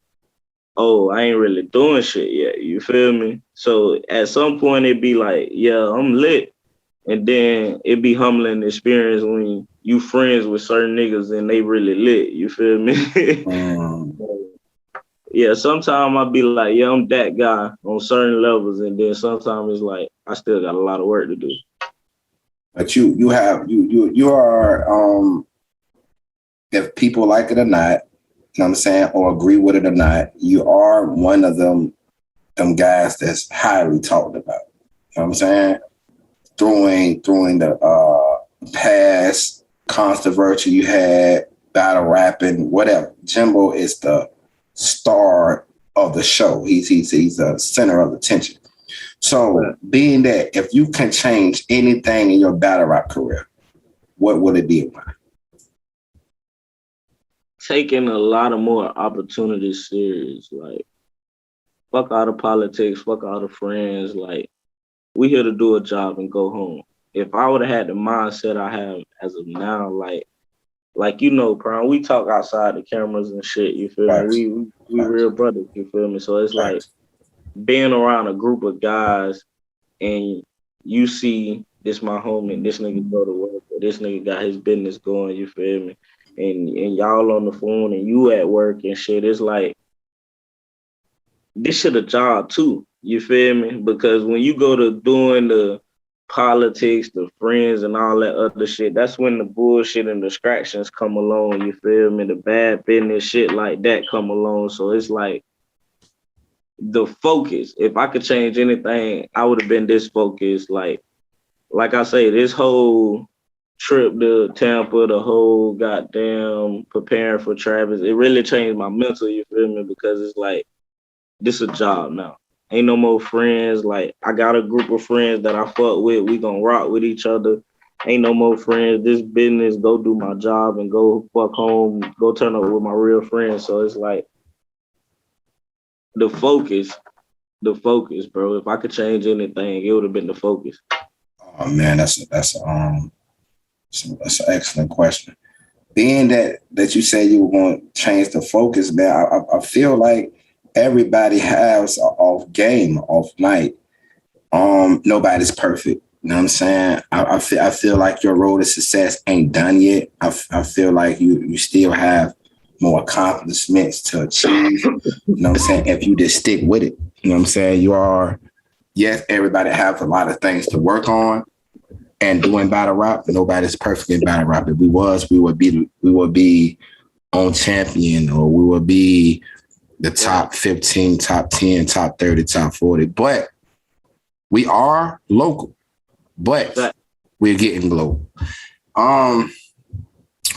oh, I ain't really doing shit yet. You feel me? So at some point it'd be like, yeah, I'm lit. And then it'd be humbling experience when you friends with certain niggas and they really lit. You feel me? Yeah, sometimes I'll be like, yeah, I'm that guy on certain levels. And then sometimes it's like, I still got a lot of work to do. But you are, if people like it or not, you know what I'm saying, or agree with it or not, you are one of them guys that's highly talked about. You know what I'm saying? Throwing the past controversy you had, battle rapping, whatever. Jimbo is the star of the show. He's the center of attention. So being that, if you can change anything in your battle rap career, what would it be? Taking a lot of more opportunities serious. Like, fuck all the politics, fuck all the friends. Like, we here to do a job and go home. If I would have had the mindset I have as of now, like you know, Prime, we talk outside the cameras and shit, you feel me? We real brothers, you feel me? So it's like being around a group of guys and you see this my homie, this nigga go to work, or this nigga got his business going, you feel me? And y'all on the phone and you at work and shit, it's like, this shit a job too, you feel me? Because when you go to doing the politics, the friends, and all that other shit, that's when the bullshit and distractions come along. You feel me? The bad business shit like that come along. So it's like the focus. If I could change anything, I would have been this focused. Like I say, this whole trip to Tampa, the whole goddamn preparing for Travis, it really changed my mental, you feel me? Because it's like, this is a job now. Ain't no more friends. Like, I got a group of friends that I fuck with. We gonna rock with each other. Ain't no more friends. This business, go do my job and go fuck home, go turn up with my real friends. So it's like the focus, bro. If I could change anything, it would have been the focus. Oh man, that's an excellent question. Being that you say you were going to change the focus, man, I feel like everybody has an off game, off night. Nobody's perfect. You know what I'm saying? I feel like your road to success ain't done yet. I feel like you still have more accomplishments to achieve. You know what I'm saying? If you just stick with it. You know what I'm saying? Yes, everybody have a lot of things to work on and doing battle rap. Nobody's perfect in battle rap. If we would be on champion, or we would be the top 15, top 10, top 30, top 40. But we are local, but we're getting global.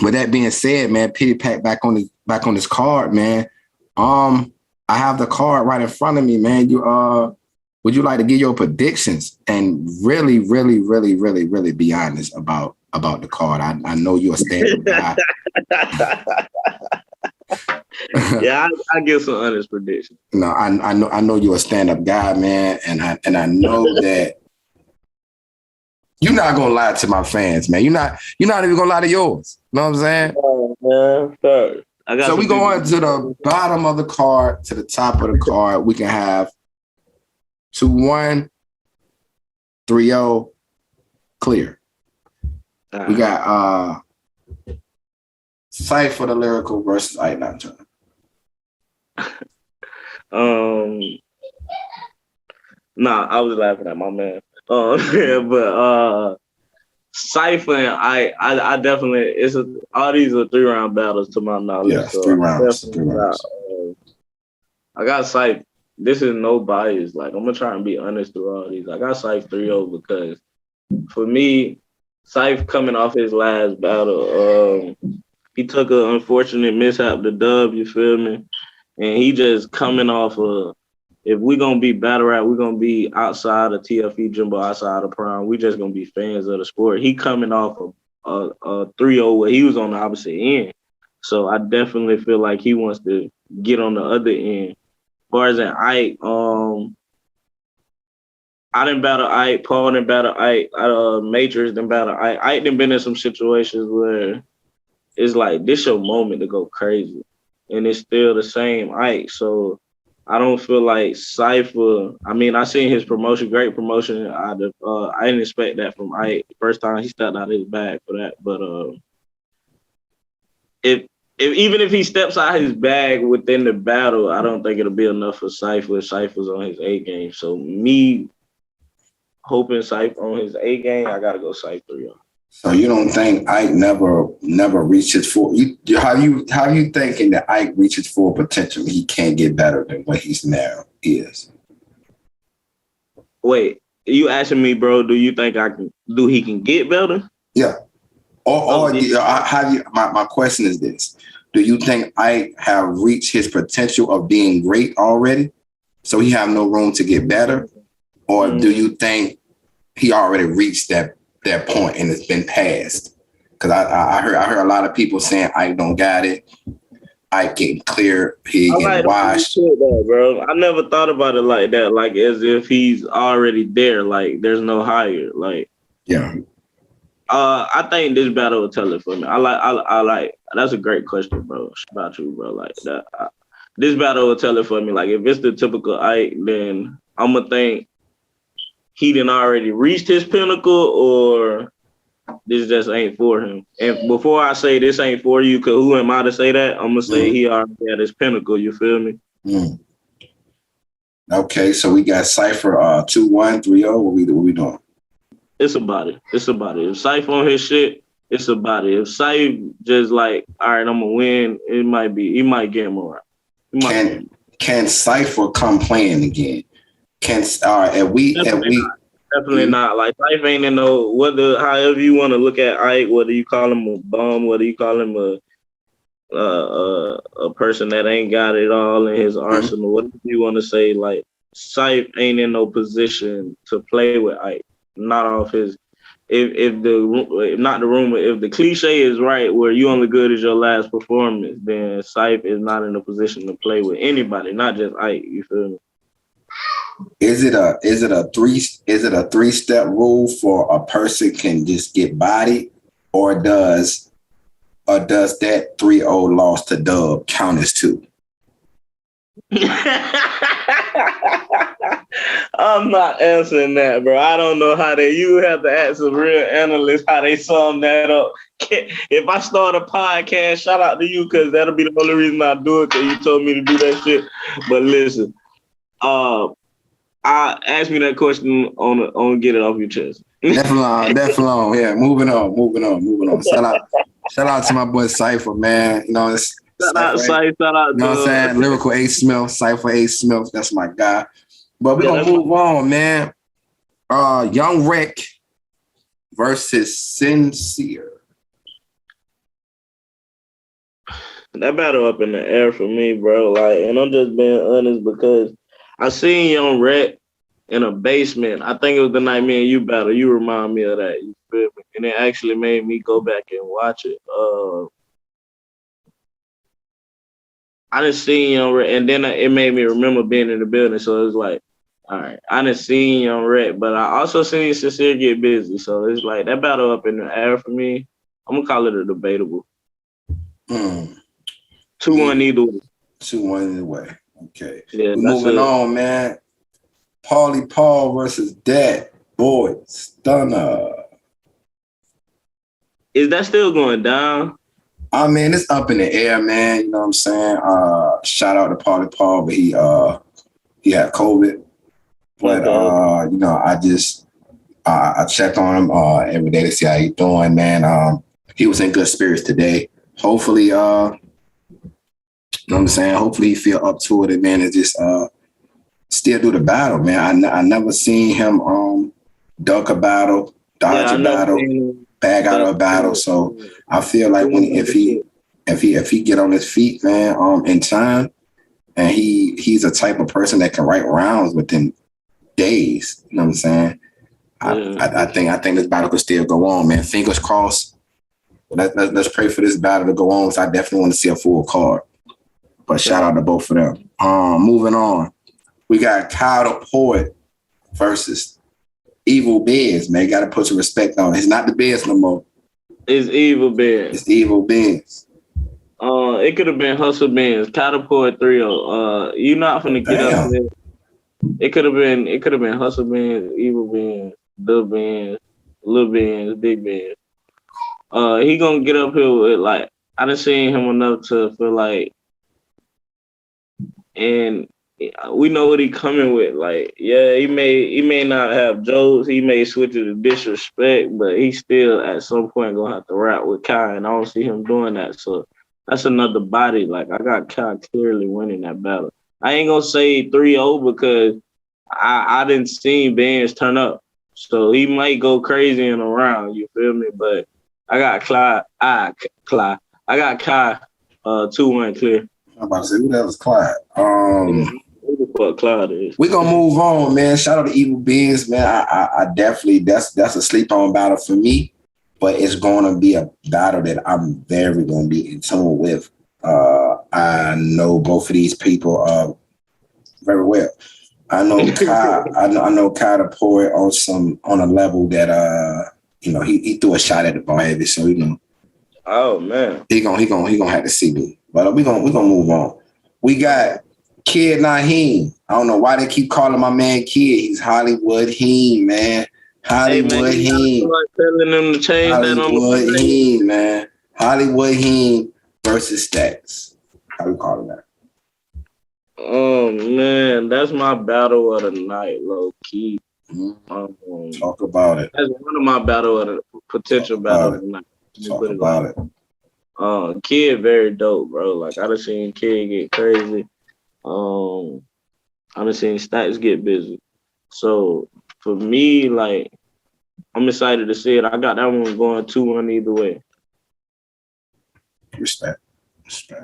With that being said, man, Pity Pack back on this card, man. I have the card right in front of me, man. Would you like to give your predictions and really, really, really, really, really be honest about the card? I know you're a stand-up guy. Yeah, I give some honest predictions. No, I know you're a stand-up guy, man, and I know that you're not gonna lie to my fans, man. You're not even gonna lie to yours. You know what I'm saying? Oh, man, sorry. So we go on to the bottom of the card, to the top of the card. We can have 2-1, 3-0, clear. We got Tfe the Lyrical versus Ike Nocturne. Nah, I was laughing at my man. But Cypher and I definitely, all these are 3-round battles to my knowledge. Yeah, so 3 rounds. I got Cypher. This is no bias. Like, I'm gonna try and be honest through all these. I got Cypher 3-0 because for me, Cypher coming off his last battle, he took an unfortunate mishap to dub, you feel me? And he just coming off if we're going to be battle rap, we're going to be outside of TFE Jimbo, outside of Prime. We just going to be fans of the sport. He coming off a 3-0 where he was on the opposite end. So I definitely feel like he wants to get on the other end. As far as an Ike, I didn't battle Ike, Paul didn't battle Ike, Matrix didn't battle Ike. Ike done been in some situations where it's like, this your moment to go crazy. And it's still the same Ike. So I don't feel like Cypher, I mean, I seen his promotion, great promotion. I didn't expect that from Ike. First time he stepped out of his bag for that. But even if he steps out his bag within the battle, I don't think it'll be enough for Cypher. Cypher's on his A game. So me hoping Cypher on his A game, I gotta go Cypher, y'all. So you don't think Ike never reaches full? How you thinking that Ike reaches full potential? He can't get better than what he's now is. Wait, you asking me, bro? Do you think he can get better? Yeah. My question is this: do you think Ike have reached his potential of being great already, so he have no room to get better, or do you think he already reached that point and it's been passed? Because I heard a lot of people saying Ike don't got it. Ike getting clear, he getting washed. That, bro. I never thought about it like that, like as if he's already there, like there's no higher. Like, yeah. I think this battle will tell it for me. I like that's a great question, bro. About you, bro. Like that. This battle will tell it for me. Like if it's the typical Ike, then I'm gonna think he done already reached his pinnacle, or this just ain't for him. And before I say this ain't for you, because who am I to say that? I'm going to say he already at his pinnacle, you feel me? Okay, so we got Cypher 2-1, 3-0. What we doing? It's a body. It's a body. If Syph on his shit, it's a body. If Syph just like, all right, I'm gonna win, he might get more. Can Cypher come playing again? Definitely not. Like Syph ain't in no however you want to look at Ike, whether you call him a bum, whether you call him a person that ain't got it all in his arsenal, whatever you want to say, like Syph ain't in no position to play with Ike. Not off his. If the cliche is right, where you only good as your last performance, then Syph is not in a position to play with anybody, not just Ike. You feel me? Is it a 3-step rule for a person can just get bodied, or does that 3-0 loss to Dub count as 2? I'm not answering that, bro. I don't know how you have to ask a real analyst how they sum that up. If I start a podcast, shout out to you, because that'll be the only reason I do it, because you told me to do that shit. But listen, ask me that question on get it off your chest. Definitely. Yeah, moving on. Shout out to my boy Cypher, man. You know, it's shout out Cypher. Shout out. You know what I'm saying? Lyrical A. Smith, Cypher A. Smith. That's my guy. But we're gonna move on, man. Young Rick versus Sincere. That battle up in the air for me, bro. Like, and I'm just being honest, because I seen Young Rick in a basement. I think it was the night me and you battle. You remind me of that. You feel me? And it actually made me go back and watch it. I done seen Young Rick, and then it made me remember being in the building. So it was like, all right, I done seen Young Rick, but I also seen Sincere get busy. So it's like that battle up in the air for me. I'm gonna call it a debatable. 2-1 either way. 2-1 either way. Okay. Yeah, we're moving on, man. Paulie Paul versus Dat Boy Stunner. Is that still going down? I mean, it's up in the air, man. You know what I'm saying? Shout out to Paulie Paul, but he had COVID. But you know, I check on him every day to see how he's doing, man. He was in good spirits today. Hopefully, you know what I'm saying? Hopefully he feel up to it and, man, and just still do the battle, man. I never seen him duck a battle, dodge a battle, bag out of a battle. So I feel like if he get on his feet, man, in time, and he's a type of person that can write rounds within days. You know what I'm saying? I think this battle could still go on, man. Fingers crossed. Let's pray for this battle to go on. So I definitely want to see a full card. But shout out to both of them. Moving on, we got Kyle the Poet versus Evil Biz. Man, got to put some respect on it. It's not the Biz no more. It's Evil Biz. It's Evil Biz. It could have been Hustle Biz. Kyle the Poet 3-0. You not finna get up there. It could have been Hustle Biz, Evil Biz, The Biz, Lil Biz, Big Biz. He gonna get up here with, like, I done seen him enough to feel like, and we know what he coming with. Like, yeah, he may not have jokes, he may switch it to disrespect, but he still at some point gonna have to rap with Kai, and I don't see him doing that. So that's another body. Like, I got Kai clearly winning that battle. I ain't gonna say 3-0 because I didn't see bands turn up, so he might go crazy in a round. You feel me? But I got Kai 2-1 clear. I'm about to say, who that was Clyde? Who the fuck Clyde is? We're gonna move on, man. Shout out to Evil Biz, man. I definitely that's a sleep on battle for me, but it's gonna be a battle that I'm very gonna be in tune with. I know both of these people very well. I know Kai. I know Kai the Poet on a level that you know, he threw a shot at the ball heavy, so you know. Oh man, he gonna have to see me. But we gonna move on. We got Kid Naheem. I don't know why they keep calling my man Kid. He's Hollywood Heem, man. Hollywood Heem. Telling them to change Hollywood Heem, man. Hollywood Heem versus Stacks. How we calling that? Oh man, that's my battle of the night, low key. Talk about it. That's one of my potential battles tonight. Talk about it. Kid very dope, bro. Like I done seen Kid get crazy. I done seen Stacks get busy. So for me, like I'm excited to see it. I got that one going 2-1 either way. Respect.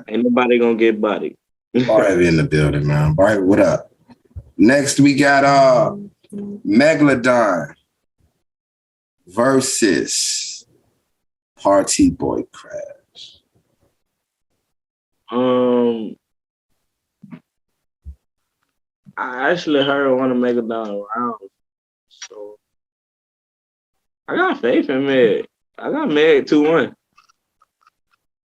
Ain't nobody gonna get bodied. Bar Heavy in the building, man. Bar Heavy, what up? Next we got Megalodon versus Party Boy Crash. I actually heard one of Megalodon around, so I got faith in Meg. I got Meg 2-1.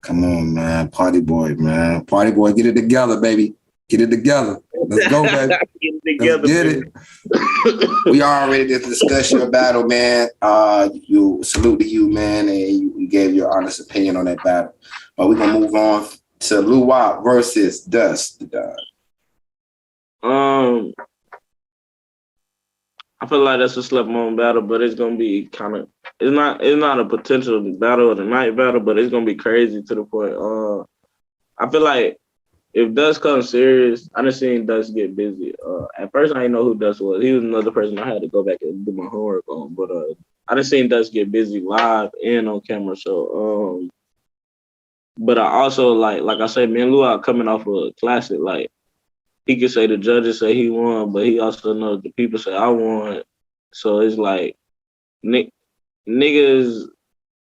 Come on, man. Party Boy, man. Party Boy, get it together, baby. Get it together. Let's go, baby. Let's get it. We already did the discussion of battle, man. You salute to you, man, and you gave your honest opinion on that battle. But we're gonna move on to Luau versus Dust the Dog. I feel like that's a slept-on battle, but it's gonna be it's not a potential battle of the night battle, but it's gonna be crazy to the point. I feel like if Dust comes serious, I done seen Dust get busy. At first I didn't know who Dust was. He was another person I had to go back and do my homework on, but I done seen Dust get busy live and on camera. So but I also like I said, me and Luau coming off of a classic, like he could say the judges say he won, but he also knows the people say I won. So it's like niggas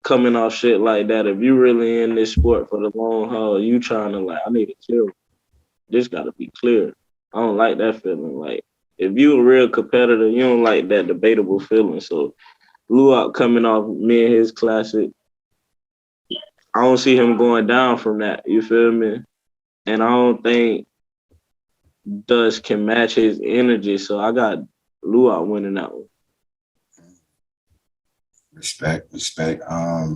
coming off shit like that. If you really in this sport for the long haul, you trying to I need to chill. This got to be clear. I don't like that feeling. Like if you a real competitor, you don't like that debatable feeling. So Luau coming off me and his classic, I don't see him going down from that. You feel me? And I don't think Dust can match his energy, so I got Luau winning that one. Respect. I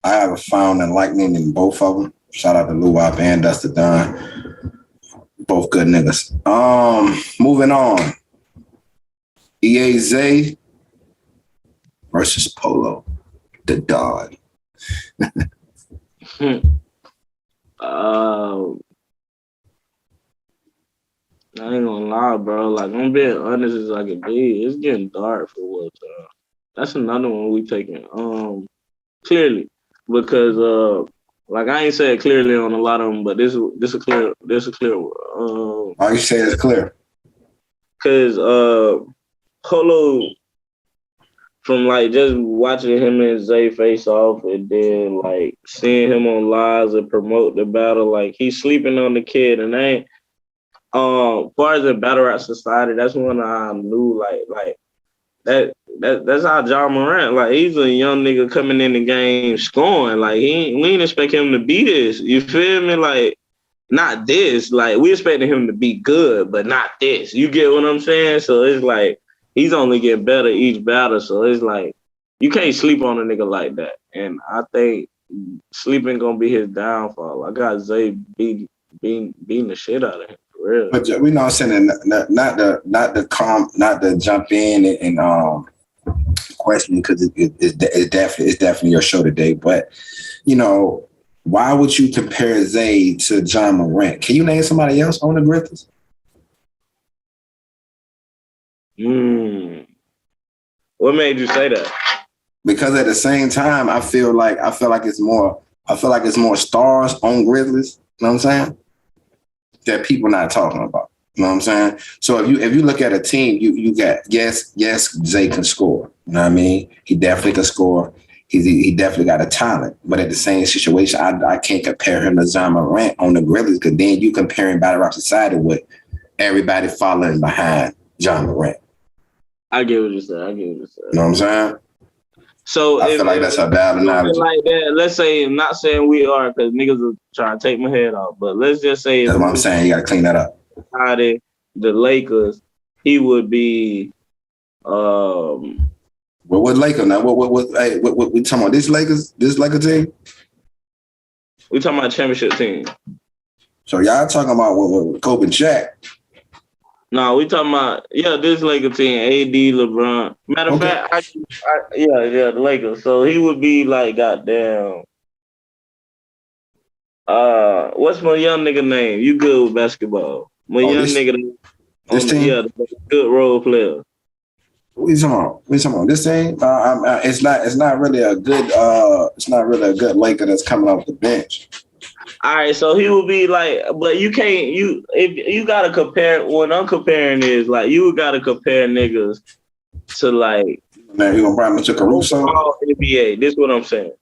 have a found and likeness in both of them. Shout out to Luau and Dust the Don. Both good niggas. Moving on. EAZ versus Polo the Dog. I ain't gonna lie, bro. Like, I'm being honest as I can be. It's getting dark for what time. That's another one we taking. Clearly, because like I ain't said clearly on a lot of them, but this a clear. All you say is clear. Cause Polo, from like just watching him and Zay face off, and then like seeing him on lives and promote the battle, like he's sleeping on the kid, and ain't. As far as the battle rap society, that's when I knew like that's how John Morant, like he's a young nigga coming in the game scoring. Like we ain't expect him to be this. You feel me? Like not this. Like we expected him to be good, but not this. You get what I'm saying? So it's like he's only getting better each battle. So it's like you can't sleep on a nigga like that. And I think sleeping gonna be his downfall. I got Zay beating the shit out of him. Really. But we know I'm saying not to jump in and question because it's definitely your show today. But you know, why would you compare Zay to John Morant? Can you name somebody else on the Griffins? What made you say that? Because at the same time, I feel like it's more stars on Grizzlies. You know what I'm saying? That people not talking about. You know what I'm saying? So if you look at a team, you got yes, Zay can score. You know what I mean? He definitely can score. He definitely got a talent. But at the same situation, I can't compare him to John Morant on the Grizzlies because then you comparing Battle Rap Society with everybody following behind John Morant. I get what you're saying. You know what I'm saying? So I feel like that's a bad analogy. Like that, let's say, I'm not saying we are because niggas are trying to take my head off, but let's just say that's what I'm saying. You got to clean that up. The Lakers, he would be. Well, what Lakers now? What we talking about? This Laker team? We talking about championship team. So y'all talking about what Kobe and Shaq? No, we talking about this Lakers team, AD, LeBron. Matter of fact, the Lakers. So he would be like, goddamn. What's my young nigga name? You good with basketball? My young nigga. This team? The good role player. What you talking about? This team? It's not really a good Laker that's coming off the bench. All right, so he will be like, but you can't. If you gotta compare. What I'm comparing is like you gotta compare niggas to like. Man, you gonna bring me to Caruso? NBA. This is what I'm saying.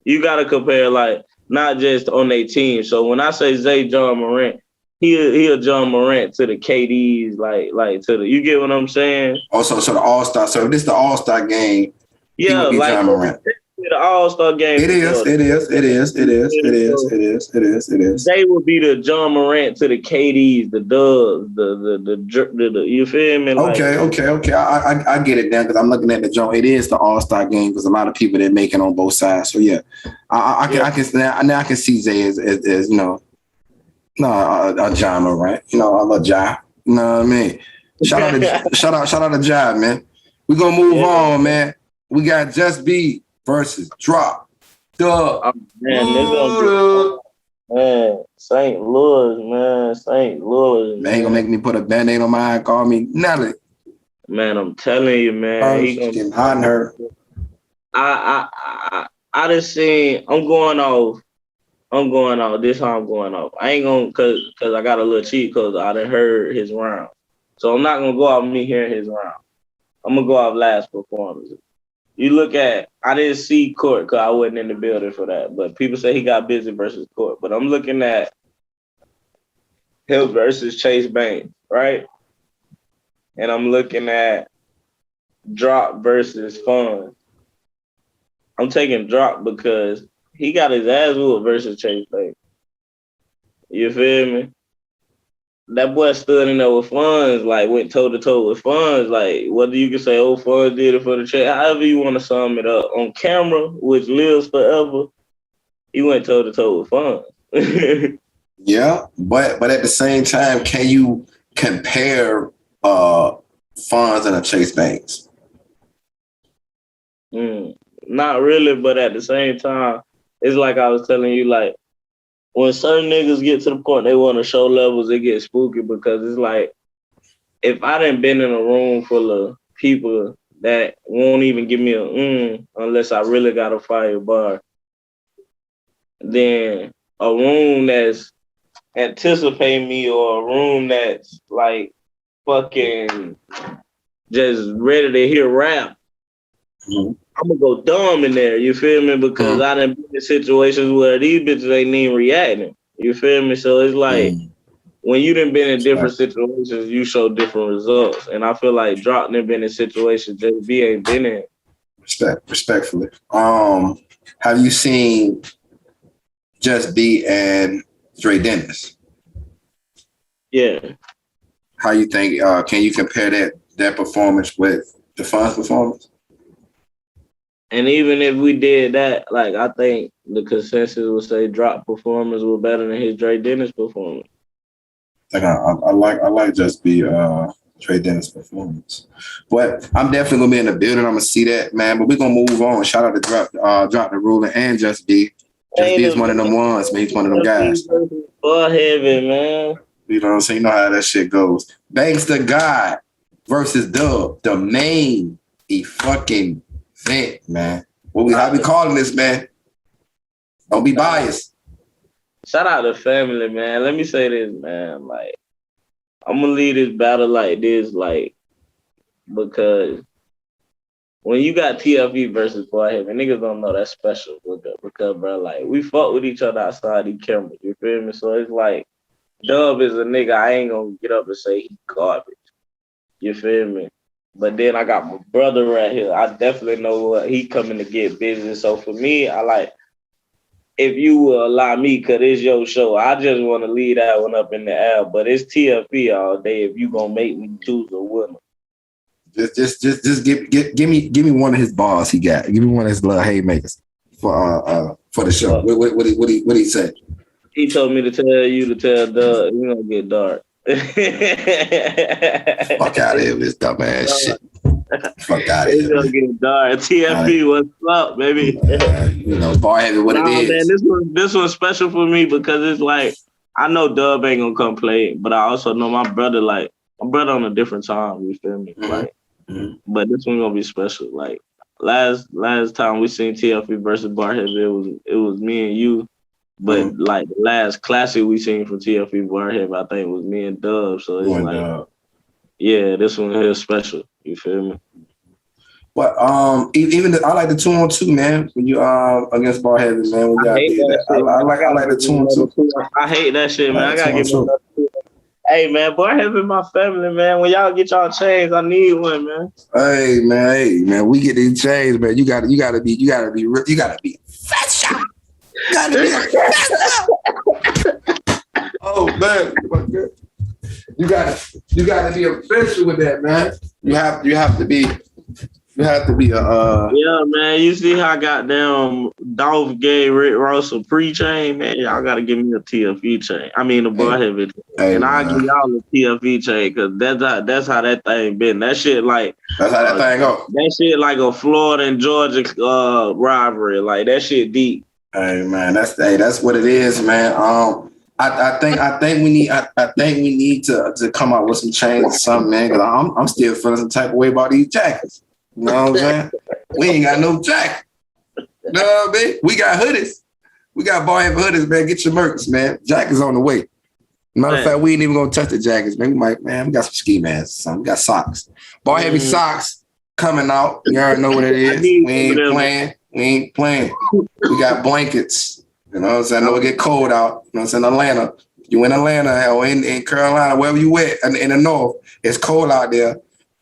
You gotta compare like not just on their team. So when I say Zay John Morant, he a John Morant to the KDs, like to the. You get what I'm saying? Also, so the All-Star. So this is the All-Star game. Yeah, like John Morant. The All-Star game. It is. They will be the John Morant to the KDs, the Dubs, the you feel me? Like, Okay. I get it now because I'm looking at the joint. It is the All-Star game because a lot of people that make it on both sides. So yeah, I can see Zay as you know, a John Morant. You know, I love Ja. You know what I mean? Shout out to Ja, man. We're gonna move on, man. We got Just Be versus Drop. Man, St. Louis, man. St. Louis. Man, he gonna make me put a Band-Aid on my eye and call me Nelly. Man, I'm telling you, man. He getting hot in her. I just seen, I'm going off. This how I'm going off. I ain't gonna, cause I got a little cheat cause I done heard his round. So I'm not gonna go off me hearing his round. I'm gonna go off last performance. You look at, I didn't see Court because I wasn't in the building for that. But people say he got busy versus Court. But I'm looking at Hill versus Chase Banks, right? And I'm looking at Drop versus Fun. I'm taking Drop because he got his ass whooped versus Chase Banks. You feel me? That boy stood in there with Funds, like went toe to toe with Funds. Like whether you can say, "Oh, Funds did it for the check," however you want to sum it up. On camera, which lives forever, he went toe to toe with Funds. Yeah, but at the same time, can you compare Funds and a Chase Banks? Not really, but at the same time, it's like I was telling you, like. When certain niggas get to the point they want to show levels, it gets spooky because it's like, if I done been in a room full of people that won't even give me a unless I really got a fire bar, then a room that's anticipating me or a room that's like fucking just ready to hear rap, I'm gonna go dumb in there, you feel me? Because I done been in situations where these bitches ain't even reacting. You feel me? So it's like when you done been in different situations, you show different results. And I feel like Drop done been in situations Just B ain't been in. Respectfully. Have you seen Just B and Dre Dennis? Yeah. How you think? Can you compare that performance with the Fun's performance? And even if we did that, like I think the consensus would say Drop performance was better than his Dre Dennis performance. Like I like Just B Dre Dennis performance, but I'm definitely gonna be in the building. I'm gonna see that, man. But we're gonna move on. Shout out to Drop the Ruler and Just B. Just B is one of them ones, man. He's one of them guys. For heaven, man. You know what I'm saying? You know how that shit goes. Banks the God versus Dub, the main fucking event, man. How we calling this, man? Don't be biased. Shout out to family, man. Let me say this, man. Like, I'm gonna lead this battle like this, like, because when you got TFE versus Boy Heaven, niggas don't know that's special because, bro, like, we fuck with each other outside these cameras, you feel me? So it's like, Dub is a nigga I ain't gonna get up and say he garbage. You feel me? But then I got my brother right here. I definitely know what he coming to get busy. So for me, I like, if you will allow me, because it's your show, I just want to leave that one up in the air. But it's TFE all day if you going to make me choose a winner. Just give me one of his bars he got. Give me one of his little haymakers for the show. What he say? He told me to tell you to tell Doug, you gonna get dark. Fuck out of here with this dumb ass shit. Fuck out of It's here. gonna get dark. TFE, what's up, baby? You know, bar heavy what it is. Man, this one's special for me because it's like I know Dub ain't gonna come play, but I also know my brother on a different time. You feel me? Like, but this one gonna be special. Like last time we seen TFE versus Bar Heavy, it was me and you. But like the last classic we seen from TFE Bar Heavy, I think it was me and Dub. So it's like, yeah, this one here is special. You feel me? But even I like the 2-on-2, man. When you against Bar Heavy, man, we gotta do that. I like the 2-on-2. I hate that shit, man. I gotta get another 2. Hey man, Bar Heavy my family, man. When y'all get y'all chains, I need one, man. Hey man, we get these chains, man. You gotta be fat shot. You gotta be fat shot. Oh man, you gotta be official with that, man. You have to be Yeah, man. You see how goddamn Dolph gave Rick Ross a pre-chain, man. Y'all gotta give me a TFE chain. I mean, a Bar Heavy chain. And I'll give y'all a TFE chain because that's how that thing been. That shit like that's how that thing go. That shit like a Florida and Georgia rivalry. Like that shit deep. Hey man, that's what it is, man. I think we need to come out with some change or something, man. Because I'm still feeling some type of way about these jackets. You know what I'm saying? We ain't got no jacket. You know what I mean? We got hoodies. We got Bar Heavy hoodies, man. Get your merch, man. Jackets on the way. Matter of fact, we ain't even gonna touch the jackets, man. We got some ski masks, something. We got socks. Bar Heavy socks coming out. You already know what it is. We ain't playing. We got blankets. You know what I'm saying? I know it get cold out. You know what I'm saying? Atlanta. You in Atlanta or in Carolina, wherever you at, in the north, it's cold out there.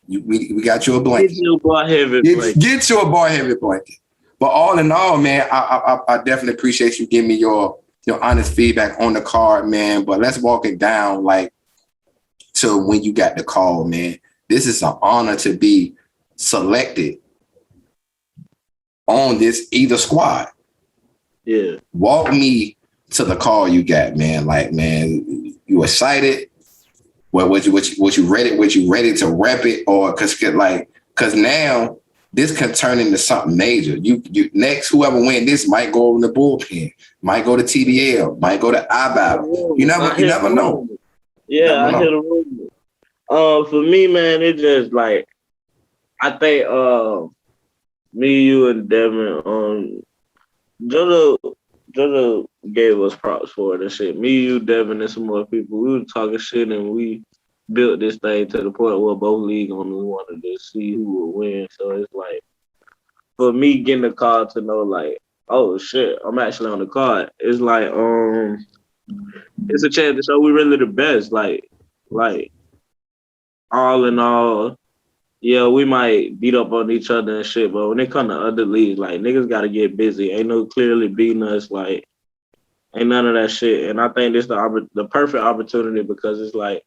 We got you a blanket. Get you a Bar Heavy blanket. Get you a Bar Heavy blanket. But all in all, man, I definitely appreciate you giving me your honest feedback on the card, man. But let's walk it down like to when you got the call, man. This is an honor to be selected on this either squad. Yeah. Walk me to the call you got, man. Like, man, you excited? Well, what you ready to rep it, or cause now this can turn into something major. You next, whoever win this might go over the bullpen, might go to TBL, might go to iBattle. You never know. Yeah, I hear the rumor. For me, man, it just like I think me, you, and Devin, JoJo gave us props for it and shit. Me, you, Devin, and some more people, we were talking shit and we built this thing to the point where both league owners wanted to see who would win. So it's like, for me getting the card to know like, oh shit, I'm actually on the card. It's like, it's a chance to show we really the best. Like all in all, yeah, we might beat up on each other and shit, but when it comes to other leagues, like, niggas got to get busy. Ain't no clearly beating us, like, ain't none of that shit. And I think this the perfect opportunity because it's like,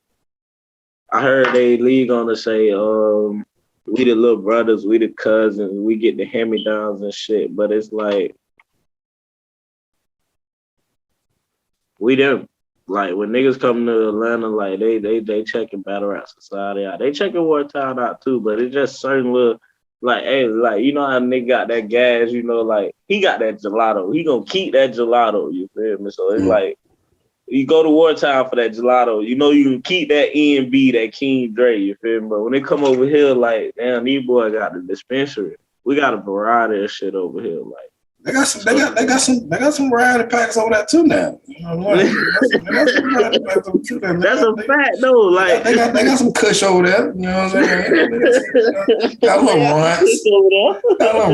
I heard they league on to say, we the little brothers, we the cousins, we get the hand-me-downs and shit, but it's like, we them. Like, when niggas come to Atlanta, like, they checking Battle Rap Society out. They checking Wartown out, too, but it's just certain little, like, hey, like, you know how nigga got that gas, you know, like, he got that gelato. He gonna keep that gelato, you feel me? So it's like, you go to Wartown for that gelato, you know you can keep that E&B, that King Dre, you feel me? But when they come over here, like, damn, these boys got the dispensary. We got a variety of shit over here, like. They got some variety packs over there too now. You know what I mean? That's a fact though. Like they got some kush over there. You know what I'm saying? Got a little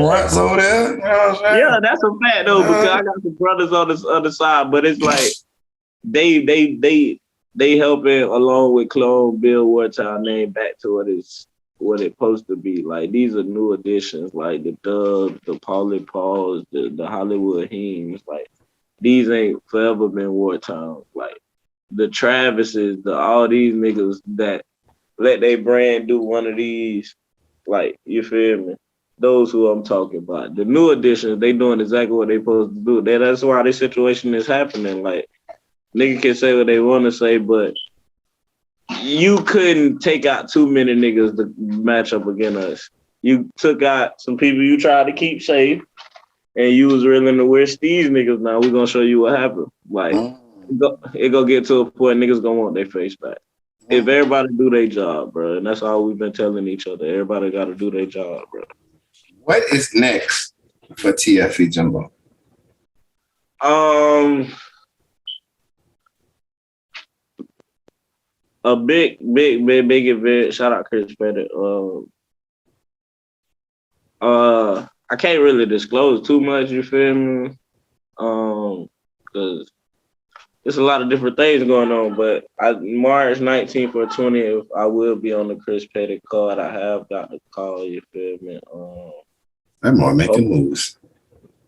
runts over there. You know what I'm saying? Yeah, that's a fact though, because I got some brothers on this other side, but it's like they helping along with Clone Bill Wartown name back to what it's supposed to be. Like, these are new additions, like the Dubs, the Pauly Pauls, the Hollywood Heems. Like, these ain't forever been Wartown. Like, the Travises, all these niggas that let their brand do one of these, like, you feel me? Those who I'm talking about. The new additions, they doing exactly what they supposed to do. That's why this situation is happening. Like, nigga can say what they want to say, but you couldn't take out too many niggas to match up against us. You took out some people you tried to keep safe, and you was willing to wish these niggas. Now we gonna show you what happened. Like it go get to a point niggas gonna want their face back. If everybody do their job, bro, and that's all we've been telling each other. Everybody got to do their job, bro. What is next for TFE Jimbo? A big event. Shout out Chris Pettit. I can't really disclose too much. You feel me? Because there's a lot of different things going on. But March 19th or 20th, I will be on the Chris Pettit card. I have got the call. You feel me? That more making moves.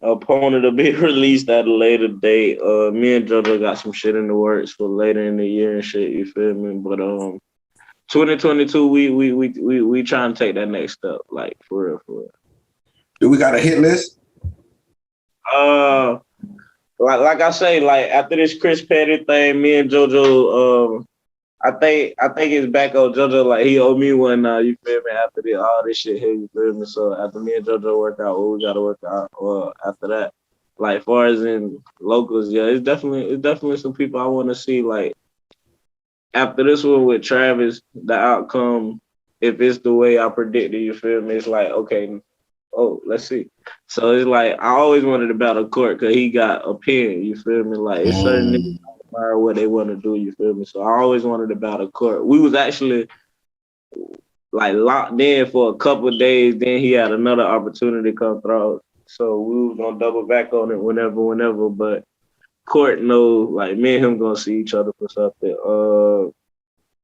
Opponent to be released at a later date. Me and JoJo got some shit in the works for later in the year and shit. You feel me? But 2022, we trying to take that next step, like for real. Do we got a hit list? Like I say, like after this Chris Pettit thing, me and JoJo, I think it's back on JoJo. Like he owe me one now. You feel me? After all this shit here, you feel me? So after me and JoJo work out, what we gotta work out. After that, like far as in locals, yeah, it's definitely some people I want to see. Like after this one with Travis, the outcome, if it's the way I predicted, you feel me? It's like okay. Oh, let's see. So it's like I always wanted to battle Court because he got a pen. You feel me? Like it's certain niggas admire what they want to do. You feel me? So I always wanted to battle Court. We was actually like locked in for a couple of days. Then he had another opportunity come through. So we was gonna double back on it whenever. But Court knows like me and him gonna see each other for something.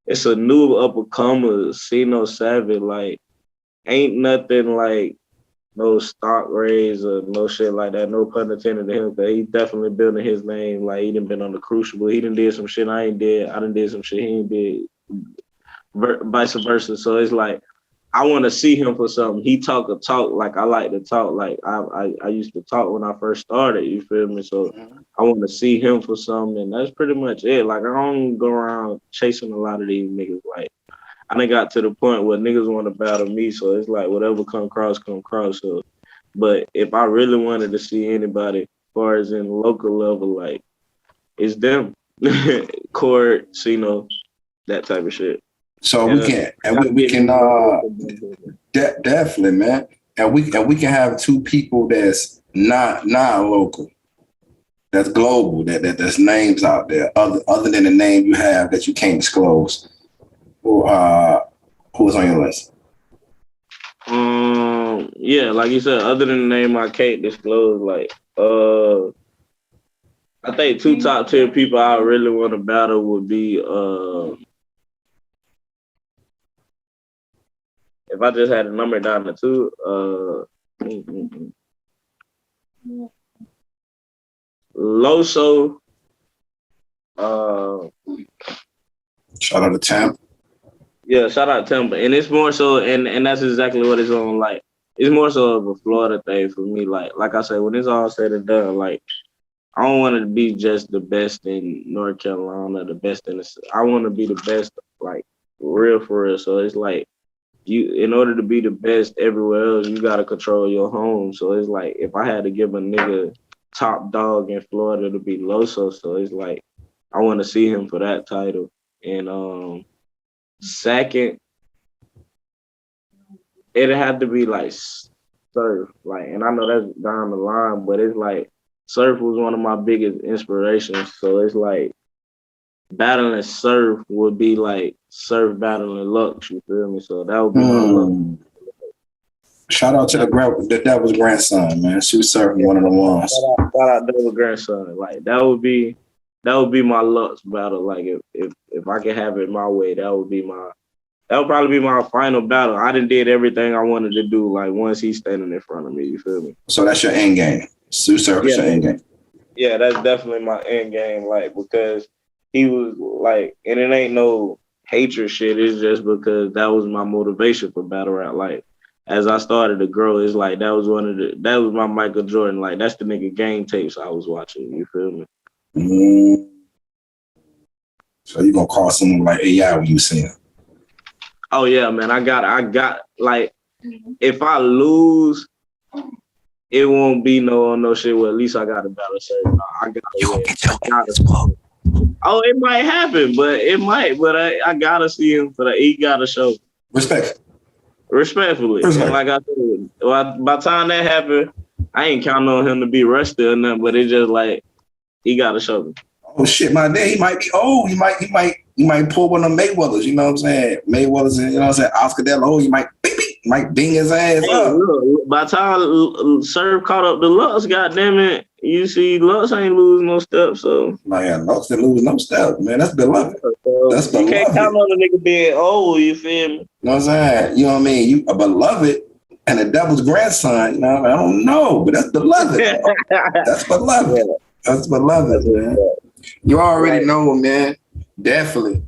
It's a new up-and-comer, Sino Savage. Like ain't nothing like. No stock raise or no shit like that. No pun intended to him, because he definitely building his name. Like he done been on the Crucible. He done did some shit I ain't did. I done did some shit he ain't did. Vice versa. So it's like I want to see him for something. He talk a talk like I like to talk. Like I used to talk when I first started. You feel me? So I want to see him for something, and that's pretty much it. Like I don't go around chasing a lot of these niggas. Like I done got to the point where niggas want to battle me, so it's like whatever come across. So, but if I really wanted to see anybody, as far as in local level, like it's them, Court, Sino, that type of shit. So we can definitely, man, and we can have two people that's not local, that's global, that's names out there, other than the name you have that you can't disclose. Who's on your list? Yeah, like you said, other than the name I can't disclose, like I think two top tier people I really want to battle would be if I just had a number down to two, Loso. Shout out to Tampa. Yeah, shout out Tampa. And it's more so, and that's exactly what it's on. Like, it's more so of a Florida thing for me. Like I said, when it's all said and done, like, I don't want to be just the best in North Carolina, the best in the. I want to be the best, like, real for real. So it's like, in order to be the best everywhere else, you got to control your home. So it's like, if I had to give a nigga top dog in Florida to be Loso, so it's like, I want to see him for that title. And, second, it'd have to be like Surf. Like, and I know that's down the line, but it's like Surf was one of my biggest inspirations. So it's like battling Surf would be like Surf battling Lux, you feel me? So that would be my Lux. Shout out to the Devil's grandson, man. She was serving one of the ones. Shout out Devil's grandson. Like that would be my Lux battle. Like if I could have it my way, that would probably be my final battle. I done did everything I wanted to do. Like once he's standing in front of me, you feel me? So that's your end game. Sue Surf is your end game. Yeah, that's definitely my end game. Like because he was like, and it ain't no hatred shit. It's just because that was my motivation for battle rap. Like as I started to grow, it's like that was my Michael Jordan. Like that's the nigga game tapes I was watching. You feel me? So you gonna call someone like AI when you see him? Oh yeah, man. I got like if I lose, it won't be no shit. Well, at least I got a better service. I got to win. Oh, it might happen, but it might. But I gotta see him for he gotta show. Respectfully. And like I said, by the time that happened, I ain't counting on him to be rusty or nothing, but it's just like he gotta show me. Oh shit, my dad, he might be old. He might pull one of them Mayweathers, you know what I'm saying? Mayweathers, you know what I'm saying? Oscar De La Hoya, he might ding his ass up. Look, by the time Serve caught up to Lux, goddamn it, you see Lux ain't losing no steps, so. Man, Lux didn't lose no steps, man. That's beloved. That's beloved. You can't count on a nigga being old, you feel me? You know what I'm saying? You know what I mean? You a beloved and the devil's grandson, you know, I don't know, but that's beloved. That's beloved. Yeah. That's beloved, man. You already know, man. Definitely.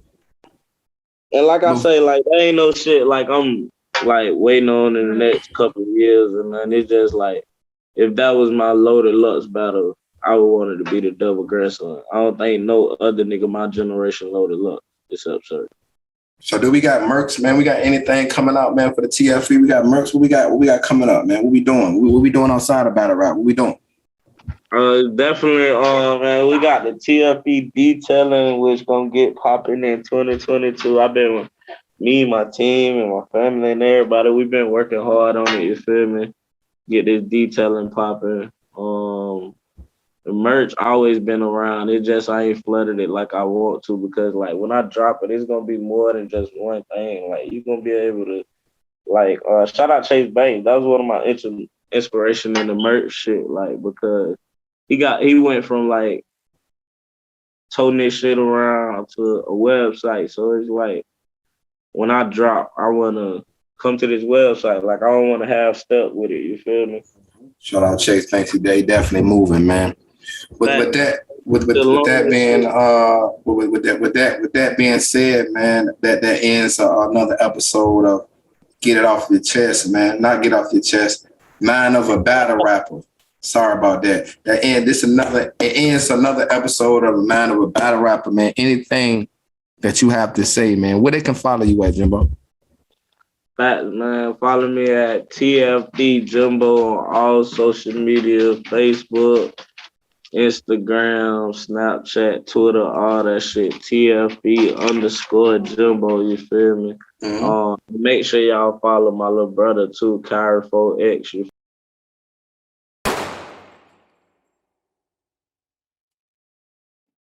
And like I say, like, there ain't no shit like I'm like waiting on in the next couple of years, and then it's just like, if that was my loaded Lux battle, I would want it to be the double grandson. I don't think no other nigga my generation loaded Lux except Sir. So do we got mercs, man? We got anything coming out, man, for the TFE? We got mercs. What we got coming up, man? What we doing? What we doing outside of battle rap? What we doing? Definitely, man. We got the TFE detailing, which gonna get popping in 2022. I've been with me, my team, and my family and everybody. We've been working hard on it. You feel me? Get this detailing popping. The merch always been around. It just I ain't flooded it like I want to, because like when I drop it, it's gonna be more than just one thing. Like you're gonna be able to like shout out Chase Banks. That was one of my inspiration in the merch shit. Like because he went from like toting this shit around to a website. So it's like when I drop, I wanna come to this website. Like I don't wanna have stuck with it. You feel me? Shout out Chase Banks. He definitely moving, man. With that being said, man, that ends another episode of Get It Off Your Chest, man. Not Get Off Your Chest. Mind of a Battle Rapper. Sorry about that. It ends another episode of Mind of a Battle Rapper, man. Anything that you have to say, man, where they can follow you at, Jimbo? Facts, man. Follow me at TFE Jimbo on all social media, Facebook, Instagram, Snapchat, Twitter, all that shit. TFE_Jimbo, you feel me? Mm-hmm. Make sure y'all follow my little brother too, Kyrie4X.